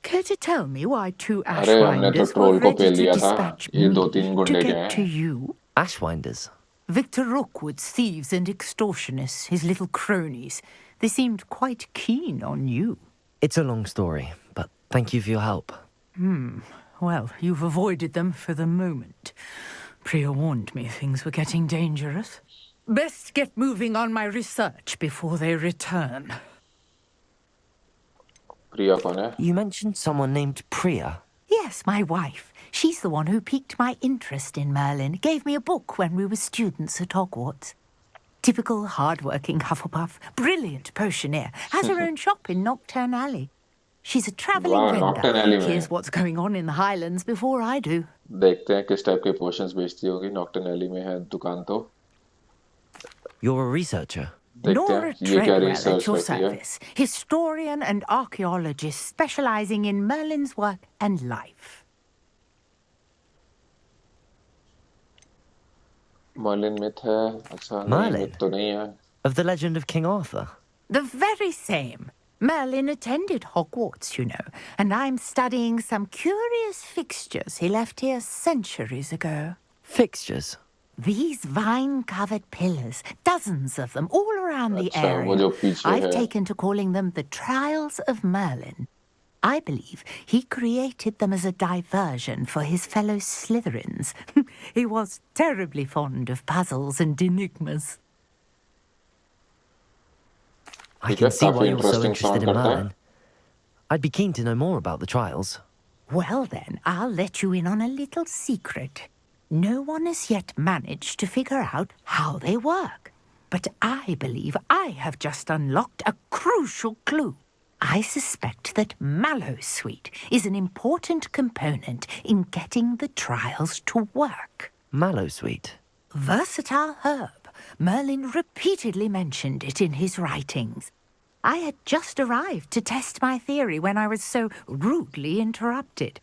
Care to tell me why two अरे हमने तो Ashwinders ट्रोल were को ready फेल to दिया था। dispatch ये me 2-3 to गुंडे क्या get to हैं? you? Ashwinders? Victor Rookwood's thieves and extortionists, his little cronies. They seemed quite keen on you. It's a long story, but thank you for your help. Well, you've avoided them for the moment. Priya warned me things were getting dangerous. Best get moving on my research before they return. प्रिया कौन है? You mentioned someone named Priya. Yes, my wife. She's the one who piqued my interest in Merlin. Gave me a book when we were students at Hogwarts. Typical hard-working Hufflepuff. Brilliant potioneer. Has her own shop in Nocturne Alley. She's a travelling vendor. Here's what's going on in the Highlands before I do. देखते हैं किस type के potions बेचती होगी. Nocturne Eli में है दुकान तो. You're a researcher. Nora Treadwell at your service. Historian and archaeologist specializing in Merlin's work and life. Merlin myth है. अच्छा Merlin? myth तो नहीं है. Of the legend of King Arthur. The very same. Merlin attended Hogwarts, you know, and I'm studying some curious fixtures he left here centuries ago. Fixtures? These vine-covered pillars, dozens of them, all around the area. वो जो पीछे I've है. taken to calling them the Trials of Merlin. I believe he created them as a diversion for his fellow Slytherins. He was terribly fond of puzzles and enigmas. I can see why you're so interested in Merlin. I'd be keen to know more about the trials. Well then, I'll let you in on a little secret. No one has yet managed to figure out how they work. But I believe I have just unlocked a crucial clue. I suspect that Mallowsweet is an important component in getting the trials to work. Mallowsweet? Versatile herb. Merlin repeatedly mentioned it in his writings. I had just arrived to test my theory when I was so rudely interrupted.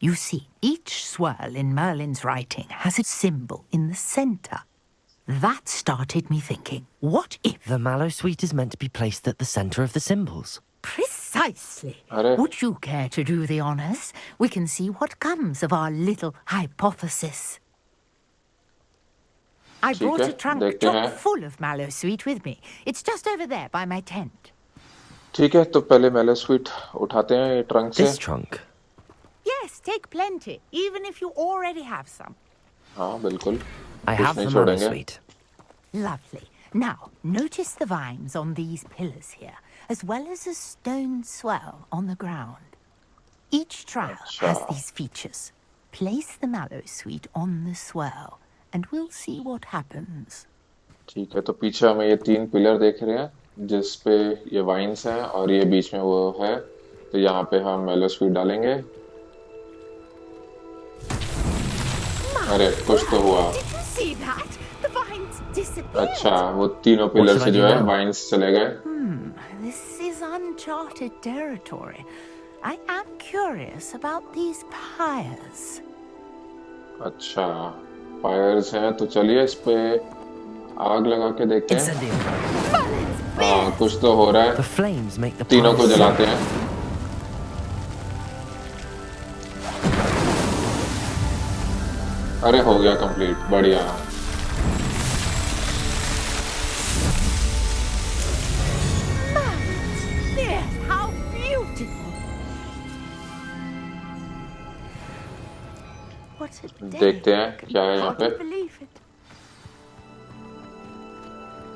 You see, each swirl in Merlin's writing has a symbol in the center. That started me thinking, what if... The Mallowsweet is meant to be placed at the center of the symbols. Precisely. Would you care to do the honors? We can see what comes of our little hypothesis. I brought a trunk chock full of Mallowsweet with me. It's just over there by my tent. ठीक है, तो पहले Mallowsweet उठाते हैं ये trunk से. This trunk? Yes, take plenty, even if you already have some. हाँ, बिल्कुल. I have the Mallowsweet. Lovely. Now, notice the vines on these pillars here, as well as a stone swell on the ground. Each trial has these features. Place the Mallowsweet on the swell, and we'll see what happens. ठीक है, तो पीछे हमें ये 3 pillar देख रहे हैं, जिस पे ये वाइन्स हैं और ये बीच में वो है. तो यहाँ पे हम Mallowsweet डालेंगे. अरे कुछ तो हुआ. अच्छा, वो तीनों पिलर से जो है वाइन्स चले गए. This is uncharted territory. I am curious about these pyres. अच्छा, pyres हैं, तो चलिए इस पे आग लगा के देखते हैं. हाँ, कुछ तो हो रहा है. तीनों को जलाते हैं. अरे हो गया कंप्लीट. बढ़िया. How beautiful! What a day! देखते हैं क्या है यहाँ पे.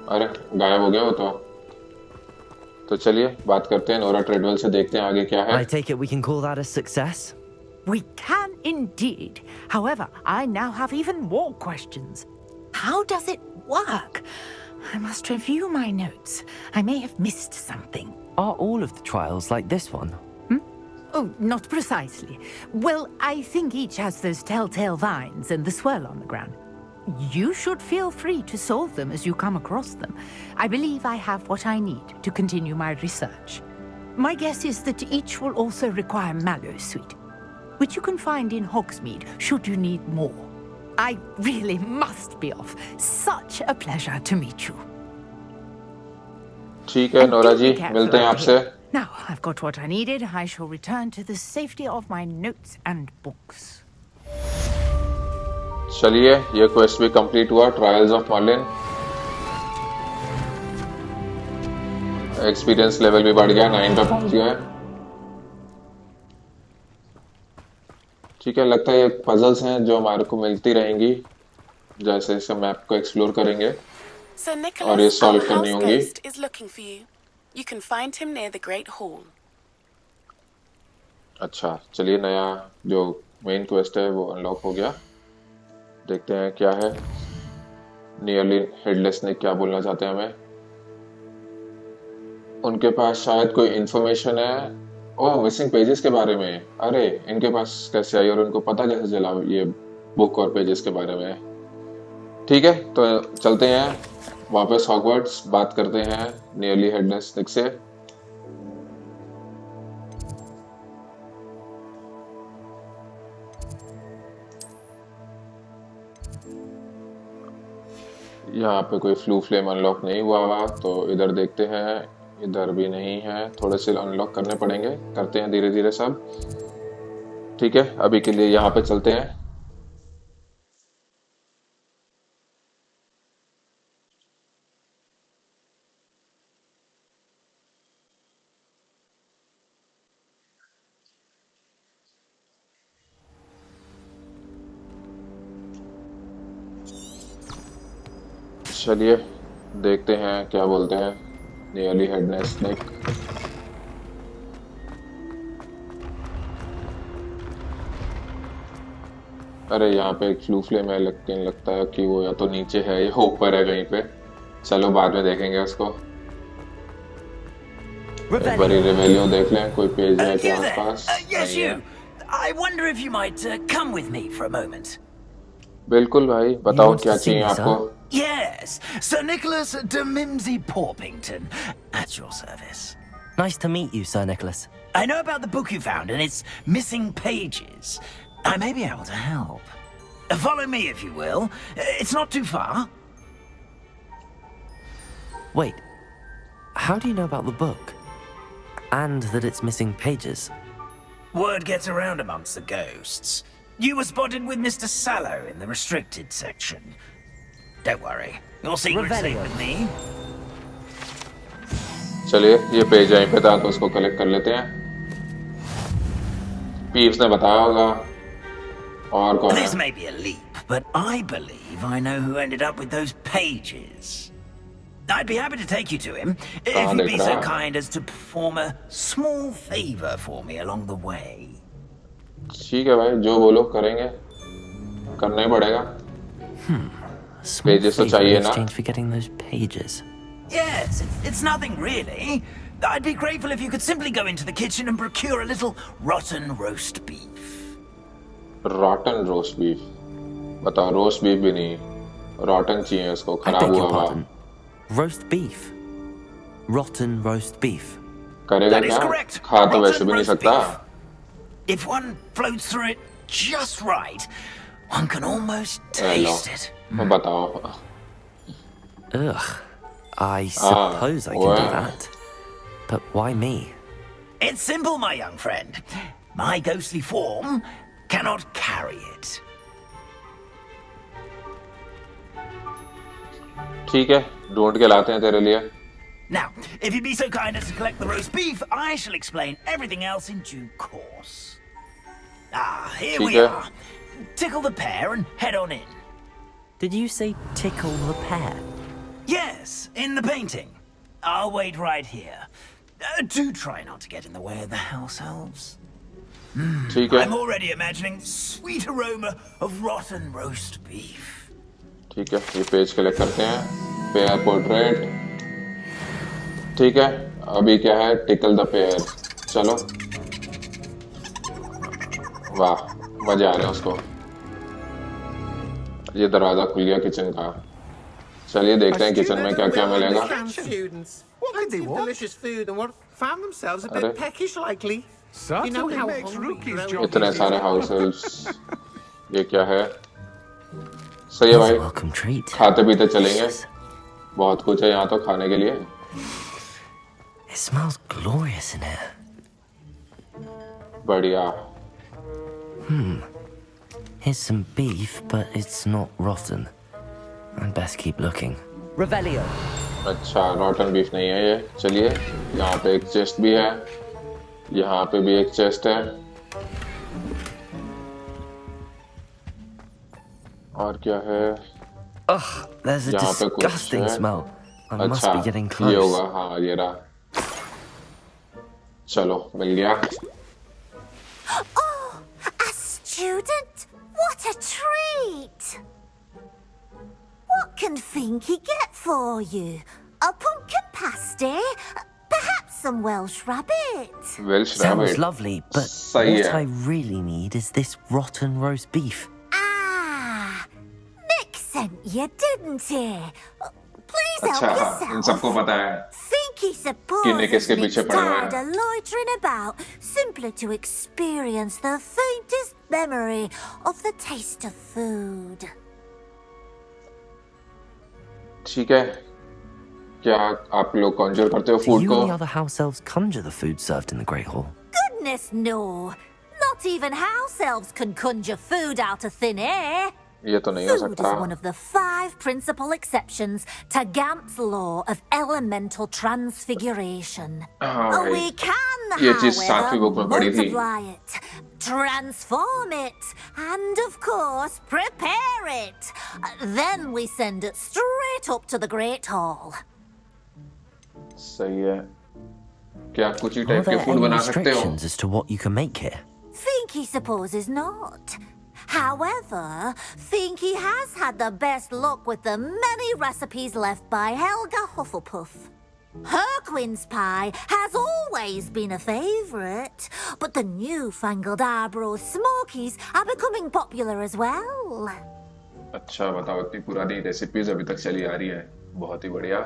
अरे गायब हो गया वो तो. तो चलिए बात करते हैं नोरा ट्रेडवेल से. देखते हैं आगे क्या है. I take it we can call that a success? We can indeed. However, I now have even more questions. How does it work? I must review my notes. I may have missed something. Are all of the trials like this one? Oh, not precisely. Well, I think each has those telltale vines and the swirl on the ground. You should feel free to solve them as you come across them. I believe I have what I need to continue my research. My guess is that each will also require Mallowsweet, which you can find in Hogsmeade should you need more. I really must be off. Such a pleasure to meet you. ठीक है Nora जी, मिलते हैं आपसे. Now I've got what I needed. I shall return to the safety of my notes and books. चलिए ये quest भी complete हुआ, trials of Merlin. Experience level भी बढ़ गया, 9 पे पहुंच गया है। ठीक है, लगता है ये पजल्स हैं जो हमारे को मिलती रहेंगी जैसे जैसे मैप को एक्सप्लोर करेंगे Sir और ये Nicholas, सॉल्व our करनी house होंगी। ghost is looking for you. You can find him near the Great Hall. अच्छा, चलिए नया जो मेन क्वेस्ट है वो अनलॉक हो गया। देखते हैं क्या है। नियरली हेडलेस ने क्या बोलना चाहते हैं हमें। उनके पास शायद कोई इंफॉर्मेशन है। ओह, मिसिंग पेजेस के बारे में। अरे इनके पास कैसे आई और उनको पता कैसे चला ये बुक और पेजेस के बारे में। ठीक है, तो चलते हैं वापस हॉगवर्ट्स, बात करते हैं नियरली हेडलेस निक से। यहाँ पे कोई फ्लू फ्लेम अनलॉक नहीं हुआ हुआ, तो इधर देखते हैं। इधर भी नहीं है, थोड़े से अनलॉक करने पड़ेंगे, करते हैं धीरे धीरे सब। ठीक है, अभी के लिए यहाँ पे चलते हैं। चलिए देखते हैं क्या बोलते हैं नियरली हेडलेस स्नेक। अरे यहाँ पे एक फ्लू फ्लेम है, लेकिन लगता है कि वो या तो नीचे है या ऊपर है कहीं पे। चलो बाद में देखेंगे उसको। एक बार रिवेलियो देख लें, कोई पेज है क्या आसपास? Yes, you. I wonder if you might come with me for a moment. बिल्कुल भाई, बताओ क्या चाहिए आपको? Yes, Sir Nicholas de Mimsy Porpington, at your service. Nice to meet you, Sir Nicholas. I know about the book you found and its missing pages. I may be able to help. Follow me, if you will. It's not too far. Wait, how do you know about the book? And that it's missing pages? Word gets around amongst the ghosts. You were spotted with Mr. Sallow in the restricted section. Don't worry, your secret's safe with me. चलिए ये page यहीं पे था तो उसको collect कर लेते हैं। पीव्स ने बताया होगा। और कौन है? This may be a leap, but I believe I know who ended up with those pages. I'd be happy to take you to him if you'd be so kind as to perform a small favor for me along the way. ठीक है भाई, जो बोलो करेंगे, करना ही पड़ेगा। Pages तो चाहिए ना? Exchange for getting those pages. Yes, it's nothing really. I'd be grateful if you could simply go into the kitchen and procure a little rotten roast beef. Rotten roast beef? बताओ, roast beef भी नहीं, rotten चाहिए उसको, खराब हुआ हुआ। Roast beef? Rotten roast beef? करेगा क्या? खा तो वैसे भी नहीं सकता। If one floats through it just right, one can almost taste it. बताओ। Ugh. I suppose I can do that. But why me? It's simple, my young friend. My ghostly form cannot carry it. ठीक है, ढूंढ के लाते हैं तेरे लिए। Now, if you'd be so kind as to collect the roast beef, I shall explain everything else in due course. Ah, here we are. Tickle the pear and head on in. Did you say tickle the pear? Yes, in the painting. I'll wait right here. Do try not to get in the way of the house elves. I'm already imagining sweet aroma of rotten roast beef. ठीक है, ये page collect करते हैं। Pair portrait. ठीक है, अभी क्या है? Tackle the pair. चलो। वाह, मजा आ रहा है उसको। ये दरवाजा खुल गया किचन का। चलिए देखते हैं किचन में क्या क्या मिलेगा। What could they want? Delicious food and what found themselves a bit peckish lately. You know how hungry इतने सारे हाउस हेल्प्स। ये क्या है? सही है भाई, खाते पीते चलेंगे। बहुत कुछ है यहाँ तो खाने के लिए। It smells glorious in here. बढ़िया। Here's some beef, but it's not rotten. I'd best keep looking. Revelio. अच्छा, rotten beef नहीं है ये. चलिए, यहाँ पे एक chest भी है. यहाँ पे भी एक chest है. और क्या है? Ugh, there's a disgusting smell. I must be getting close. ये होगा, हाँ ये रहा. चलो, मिल गया. Oh, a student? What a treat! What can Finky get for you? A pumpkin pasty? Perhaps some Welsh rabbit? Welsh Sounds rabbit. lovely, but what I really need is this rotten roast beef. Ah, Nick sent you, didn't he? Please help अच्छा, yourself. इन सबको पता है. Finky कि Nick इसके supposes पीछे Nick's पड़ा हुआ tired है. of loitering about simply to experience the faintest memory of the taste of food. ठीक है. क्या आप लोग conjure करते हो Do food you को? and the other house elves conjure the food served in the Great Hall? Goodness, no. Not even house elves can conjure food out of thin air. ये तो नहीं हो Food सकता. is one of the 5 principal exceptions to Gamp's law of elemental transfiguration. हाँ, We can, ये चीज 7वीं book however, में पढ़ी थी. multiply it, transform it, and of course, prepare it. Then we send it straight up to the Great Hall. सही है. क्या कुछ ही Are टाइप के there फूड any बना सकते हो? restrictions as to what you can make here? Finky supposes not. However, Finky has had the best luck with the many recipes left by Helga Hufflepuff. Her quince pie has always been a favourite, but the newfangled Arbroath Smokies are becoming popular as well. अच्छा, बताओ, इतनी पुरानी recipes अभी तक चली आ रही है. बहुत ही बढ़िया.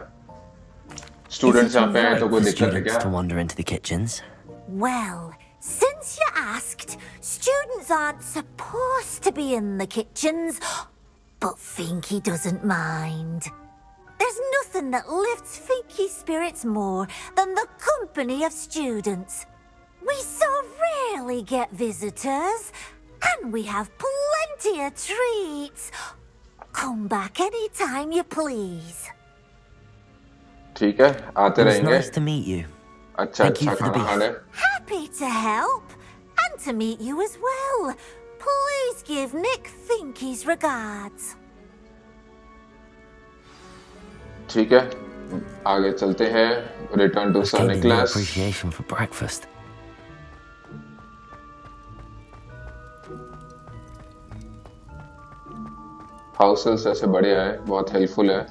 Students यहाँ पे हैं तो कोई दिक्कत है क्या? To wander into the kitchens. Well, since you asked, students aren't supposed to be in the kitchens, but Finky doesn't mind. There's nothing that lifts Finky's spirits more than the company of students. We so rarely get visitors, and we have plenty of treats. Come back anytime you please. ठीक है, आते It was रहेंगे. nice to meet you. अच्छा Thank you अच्छा for the खाना खा ले. Happy to help, and to meet you as well. Please give Nick Finky's regards. ठीक है, आगे चलते हैं. Return to Gave me no Chronicles. appreciation for breakfast. House helps ऐसे बढ़िया है, बहुत हेल्पफुल है.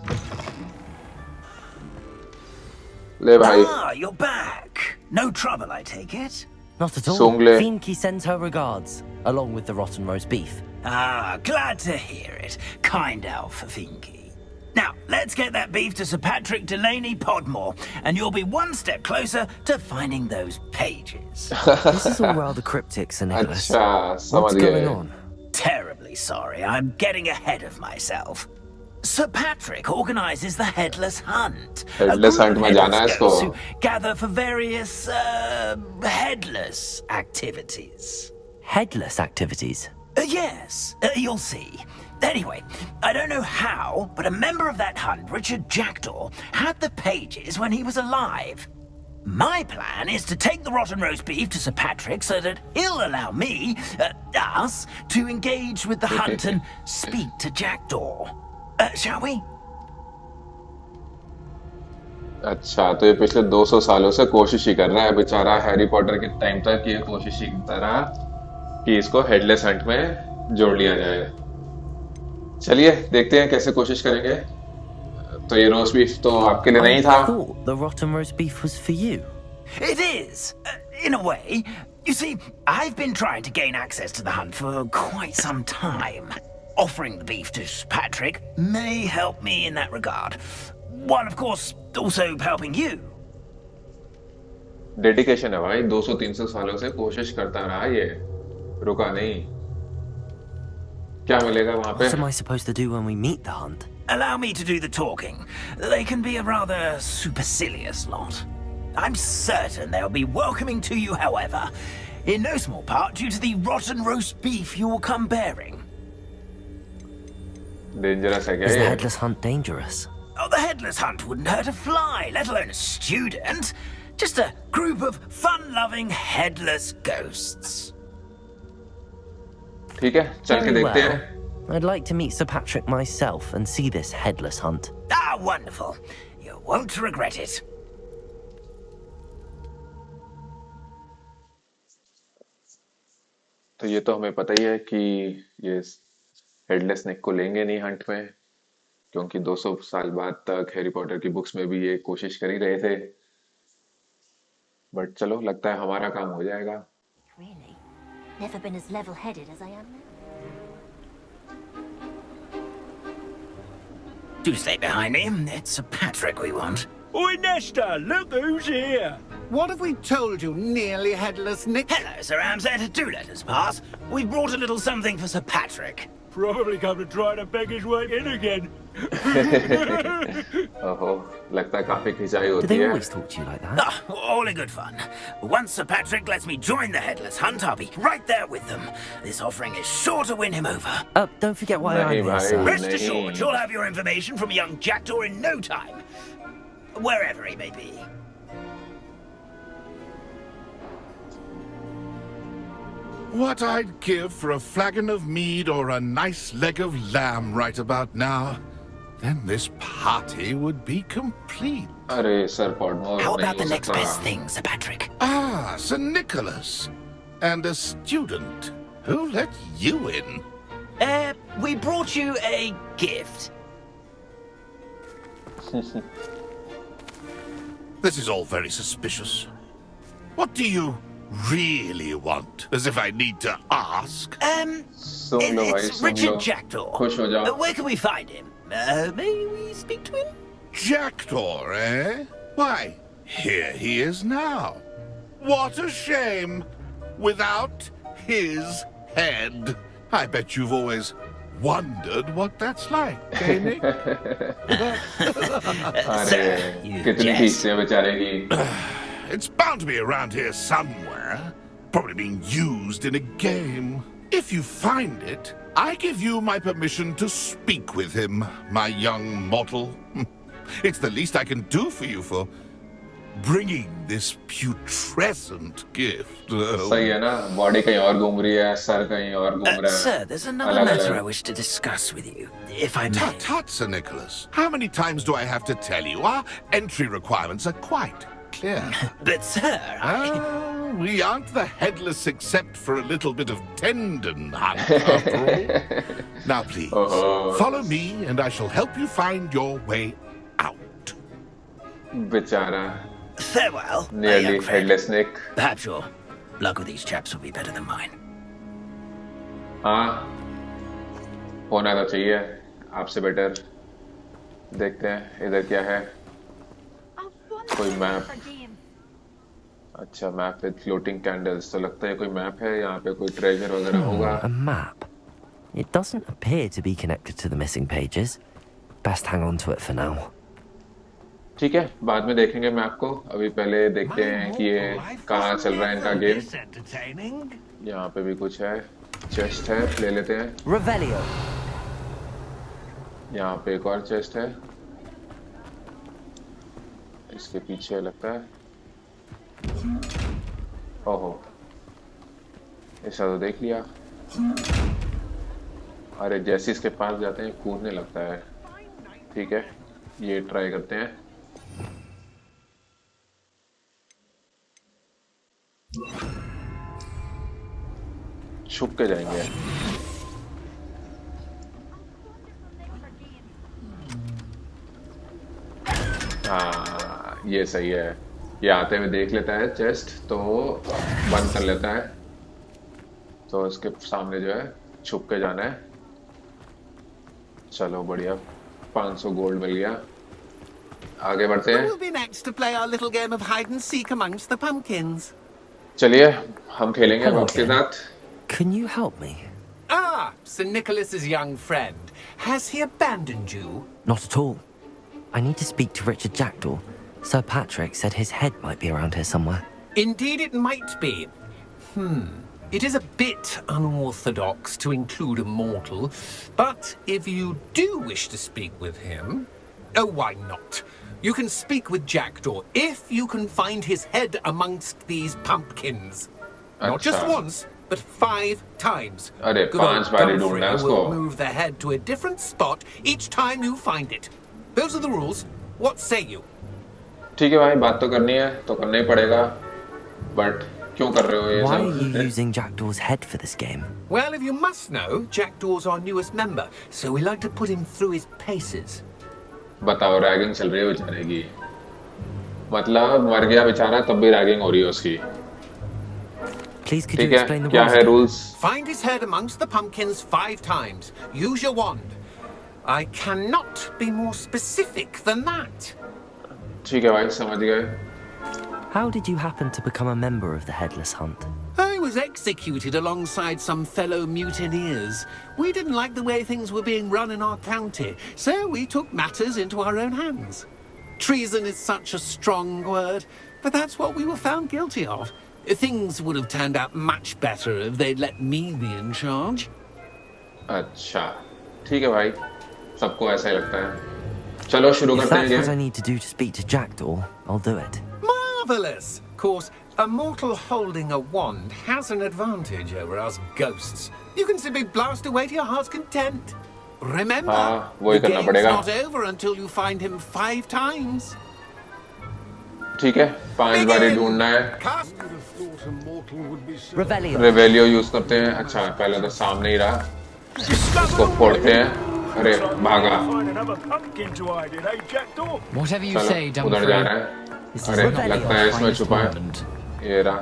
ले भाई. Ah, you're back. No trouble, I take it? Not at all. Songle. Finky sends her regards, along with the rotten roast beef. Ah, glad to hear it. Kind elf for Finky. Now, let's get that beef to Sir Patrick Delaney Podmore, and you'll be one step closer to finding those pages. This is all rather cryptic, Sir Nicholas. अच्छा, समझ What's गए. going on? Terribly sorry, I'm getting ahead of myself. Sir Patrick organizes the Headless Hunt. Headless Hunt में जाना है इसको. To gather for various, headless activities. Headless activities? Yes, you'll see. Anyway, I don't know how, but a member of that hunt, Richard Jackdaw, had the pages when he was alive. My plan is to take the rotten roast beef to Sir Patrick so that he'll allow me, us, to engage with the hunt and speak to Jackdaw. Shall we? अच्छा, तो ये पिछले 200 सालों से कोशिश ही कर रहा है बेचारा. हैरी पॉटर के टाइम तक ये कोशिश ही करता रहा कि इसको हेडलेस हंट में जोड़ लिया जाए. चलिए देखते हैं कैसे कोशिश करेंगे. तो ये रोस्ट बीफ तो आपके लिए नहीं था. I thought the rotten roast beef was for you. It is, in a way. You see, I've been trying to gain access to the hunt for quite some time. Offering the beef to Patrick may help me in that regard. While, of course, also helping you. Dedication है भाई. 200-300 सालों से कोशिश करता रहा ये. रुका नहीं. क्या मिलेगा वहाँ पे? What am I supposed to do when we meet the hunt? Allow me to do the talking. They can be a rather supercilious lot. I'm certain they'll be welcoming to you, however, in no small part due to the rotten roast beef you'll come bearing. Dangerous है क्या Is the ये? headless hunt dangerous? Oh, the headless hunt wouldn't hurt a fly, let alone a student. Just a group of fun-loving headless ghosts. ठीक है, चल के Very देखते well. हैं. I'd like to meet Sir Patrick myself and see this headless hunt. Ah, wonderful. You won't regret it. तो ये तो हमें पता ही है कि ये हेडलेस स्नेक को लेंगे नहीं हंट में, क्योंकि 200 साल बाद तक हैरी पॉटर की बुक्स में भी ये कोशिश कर ही रहे थे. बट चलो, लगता है हमारा काम हो जाएगा. Really? Never been as level-headed as I am now. Do stay behind me. It's Sir Patrick we want. Oi, Nesta, look who's here. What have we told you, nearly headless Nick? Hello, Sir Ramsay. Do let us pass. We've brought a little something for Sir Patrick. Probably come to try to beg his way in again. ओहो, लगता है काफी खिंचाई Do होती they है. always talk to you like that? Ah, all in good fun. Once Sir Patrick lets me join the headless hunt, I'll be right there with them. This offering is sure to win him over. Don't forget why I'm नहीं here, भाई, sir. Rest नहीं. assured, you'll have your information from young Jackdaw in no time. Wherever he may be. What I'd give for a flagon of mead or a nice leg of lamb right about now. Then this party would be complete. अरे sir पॉडमोर How नहीं about the हो next सकता. best thing, Sir Patrick? Ah, Sir Nicholas. And a student. Who let you in? We brought you a gift. This is all very suspicious. What do you really want? As if I need to ask. सुन लो भाई, It's soon low. Richard Jackdaw. खुश हो जाओ. Where can we find him? May we speak to him? Jackdaw, eh? Why, here he is now. What a shame. Without his head. I bet you've always wondered what that's like, eh, Nick? अरे कितनी fees है बेचारे की. It's bound to be around here somewhere. Probably being used in a game. If you find it, I give you my permission to speak with him, my young mortal. It's the least I can do for you for bringing this putrescent gift. सही है ना, body कहीं और घूम रही है, sir कहीं और घूम रहा है. Sir, there's another matter I wish to discuss with you, if I may. Tut, tut, Sir Nicholas. How many times do I have to tell you? Our entry requirements are quite clear. But sir, we aren't the headless except for a little bit of tendon hunt, after all. Now, please, follow me and I shall help you find your way out. बेचारा. Farewell, my Nearly young friend. headless Nick. Perhaps your luck with these chaps will be better than mine. हाँ, होना तो चाहिए आपसे better. देखते हैं इधर क्या है. कोई मैप. अच्छा, मैप विद फ्लोटिंग कैंडल्स. तो लगता है कोई मैप है, यहाँ पे कोई ट्रेजर वगैरह होगा. A map. It doesn't appear to be connected to the missing pages. Best hang on to it for now. ठीक है, बाद में देखेंगे मैप को. अभी पहले देखते हैं कि ये कहाँ चल रहा है इनका गेम. यहाँ पे भी कुछ है. चेस्ट है, ले लेते हैं. Revelio. यहाँ पे एक और चेस्ट है. इसके पीछे लगता है. ओहो, ऐसा तो देख लिया. अरे जैसे इसके पास जाते हैं कूदने लगता है. ठीक है, ये ट्राई करते हैं. छुप के जाएंगे. हाँ, ये सही है. ये आते हुए देख लेता है चेस्ट, तो बंद कर लेता है. तो इसके सामने जो है छुप के जाना है. चलो बढ़िया, 500 गोल्ड मिल गया. आगे बढ़ते Who हैं. will be next to play our little game of hide and seek amongst the pumpkins? चलिए, हम खेलेंगे अब आपके साथ. Can you help me? Ah, Sir Nicholas's young friend. Has he abandoned you? Not at all. I need to speak to Richard Jackdaw. Sir Patrick said his head might be around here somewhere. Indeed it might be. It is a bit unorthodox to include a mortal, but if you do wish to speak with him, oh, why not? You can speak with Jackdaw if you can find his head amongst these pumpkins. Not just once, but 5 times. अरे Good 5 old बारी Dumfrey ढूंढना है will उसको. move the head to a different spot each time you find it. Those are the rules. What say you? ठीक है भाई, बात तो करनी है तो करना ही पड़ेगा. But क्यों कर रहे हो ये सब? Why are you using Jackdaw's head for this game? Well, if you must know, Jackdaw's our newest member, so we like to put him through his paces. बताओ, रैगिंग चल रही है बेचारे की. मतलब मर गया बेचारा तब भी रैगिंग हो रही है उसकी. Please, could you explain the क्या है rules? Find his head amongst the pumpkins 5 times. Use your wand. I cannot be more specific than that. ठीक है भाई, समझ गए. How did you happen to become a member of the Headless Hunt? I was executed alongside some fellow mutineers. We didn't like the way things were being run in our county, so we took matters into our own hands. Treason is such a strong word, but that's what we were found guilty of. Things would have turned out much better if they'd let me be in charge. अच्छा, ठीक है भाई. सबको ऐसा ही लगता है. चलो शुरू करते हैं. If that's what I need to do to speak to Jackdaw, I'll do it. Marvelous! Of course, a mortal holding a wand has an advantage over us ghosts. You can simply blast away to your heart's content. Remember, the game's not over until you find him 5 times. ठीक है, 5 बारी ढूंढना है. Revelio use करते हैं. अच्छा, पहले तो सामने ही रहा. इसको फोड़ते हैं. अरे भागा. Whatever you say, चलो उधर जा रहा है. अरे लगता है इसमें छुपा है. ये रहा.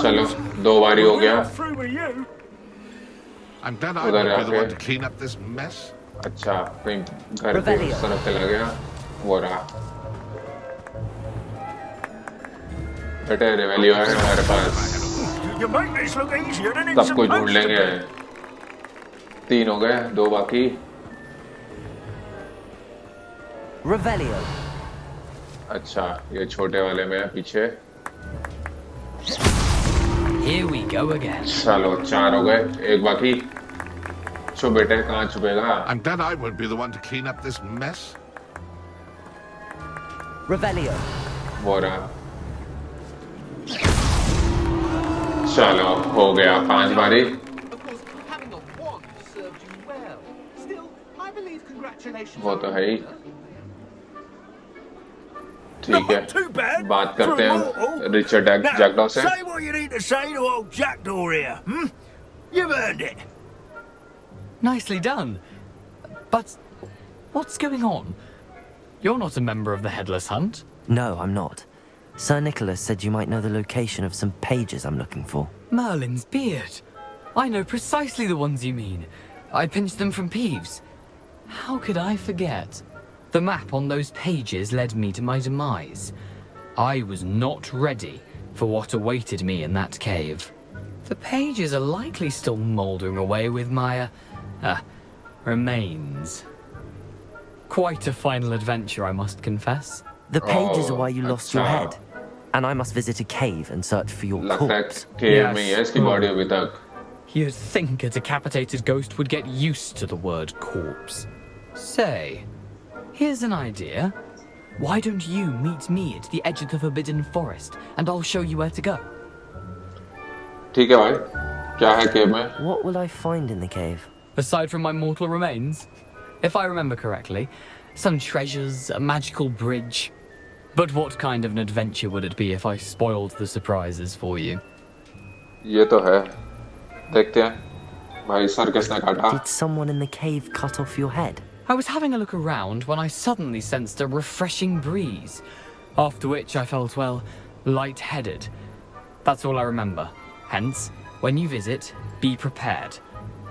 चलो 2 बारी हो गया. उधर जाके. अच्छा, कहीं घर के उस तरफ चला गया. वो रहा. बेटे रेवेलियो है हमारे पास. सब कुछ ढूंढ लेंगे. 3 हो गए, 2 बाकी. Revelio. अच्छा, ये छोटे वाले में है पीछे. Here we go again. चलो 4 हो गए, 1 बाकी. छुप बेटे, कहाँ छुपेगा? I'm glad I won't be the one to clean up this mess. Revelio. वो रहा. चलो हो गया 5 बारी. वो तो है ही. ठीक है, बात करते हैं रिचर्ड जैकडॉ से. Say what you need to say to old Jackdaw here. You've earned it. Nicely done. But what's going on? You're not a member of the Headless Hunt. No, I'm not. Sir Nicholas said you might know the location of some pages I'm looking for. Merlin's beard. I know precisely the ones you mean. I pinched them from Peeves. How could I forget? The map on those pages led me to my demise. I was not ready for what awaited me in that cave. The pages are likely still mouldering away with my, remains. Quite a final adventure, I must confess. The pages are why you lost your head. And I must visit a cave and search for your corpse. Yes. You'd think a decapitated ghost would get used to the word corpse. Say, here's an idea. Why don't you meet me at the edge of the Forbidden Forest, and I'll show you where to go. ठीक है भाई. क्या है केव में? What will I find in the cave? Aside from my mortal remains, if I remember correctly, some treasures, a magical bridge. But what kind of an adventure would it be if I spoiled the surprises for you? ये तो है. देखते हैं. भाई sir किसने काटा? Did someone in the cave cut off your head? I was having a look around when I suddenly sensed a refreshing breeze, after which I felt, well, lightheaded. That's all I remember. Hence, when you visit, be prepared.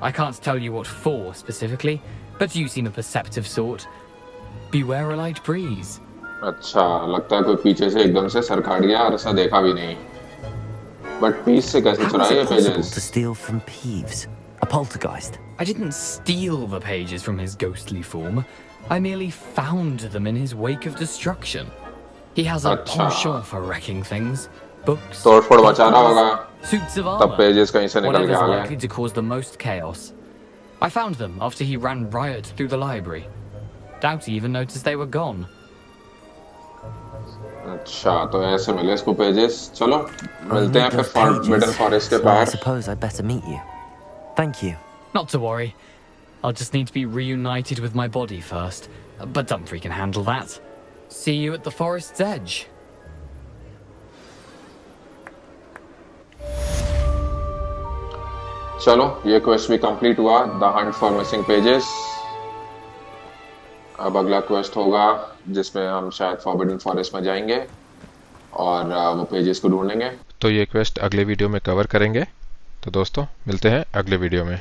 I can't tell you what for specifically, but you seem a perceptive sort. Beware a light breeze. अच्छा, लगता है कोई पीछे से एकदम से sir काट गया और ऐसा देखा भी नहीं. But Peeves से कैसे चुराए ये pages? To steal from Peeves, a poltergeist. I didn't steal the pages from his ghostly form. I merely found them in his wake of destruction. He has a penchant for wrecking things. books, तोड़फोड़ मचा रहा होगा, suits of तब armor, pages कहीं से निकल के whatever's आ गए। likely to cause the most chaos. I found them after he ran riot through the library. Doubt he even noticed they were gone. अच्छा, तो ऐसे मिले इसको पेजेस। चलो मिलते हैं फिर फॉरबिडन फॉरेस्ट के I बाहर। suppose I'd better meet you. Thank you. Not to worry. I'll just need to be reunited with my body first. But Dumfries can handle that. See you at the forest's edge. चलो ये quest भी complete हुआ, the Hunt for missing pages. अब अगला quest होगा जिसमें हम शायद फॉरबिडन फॉरेस्ट में जाएंगे और वो पेजेस को ढूंढेंगे। तो ये क्वेस्ट अगले वीडियो में कवर करेंगे। तो दोस्तों मिलते हैं अगले वीडियो में।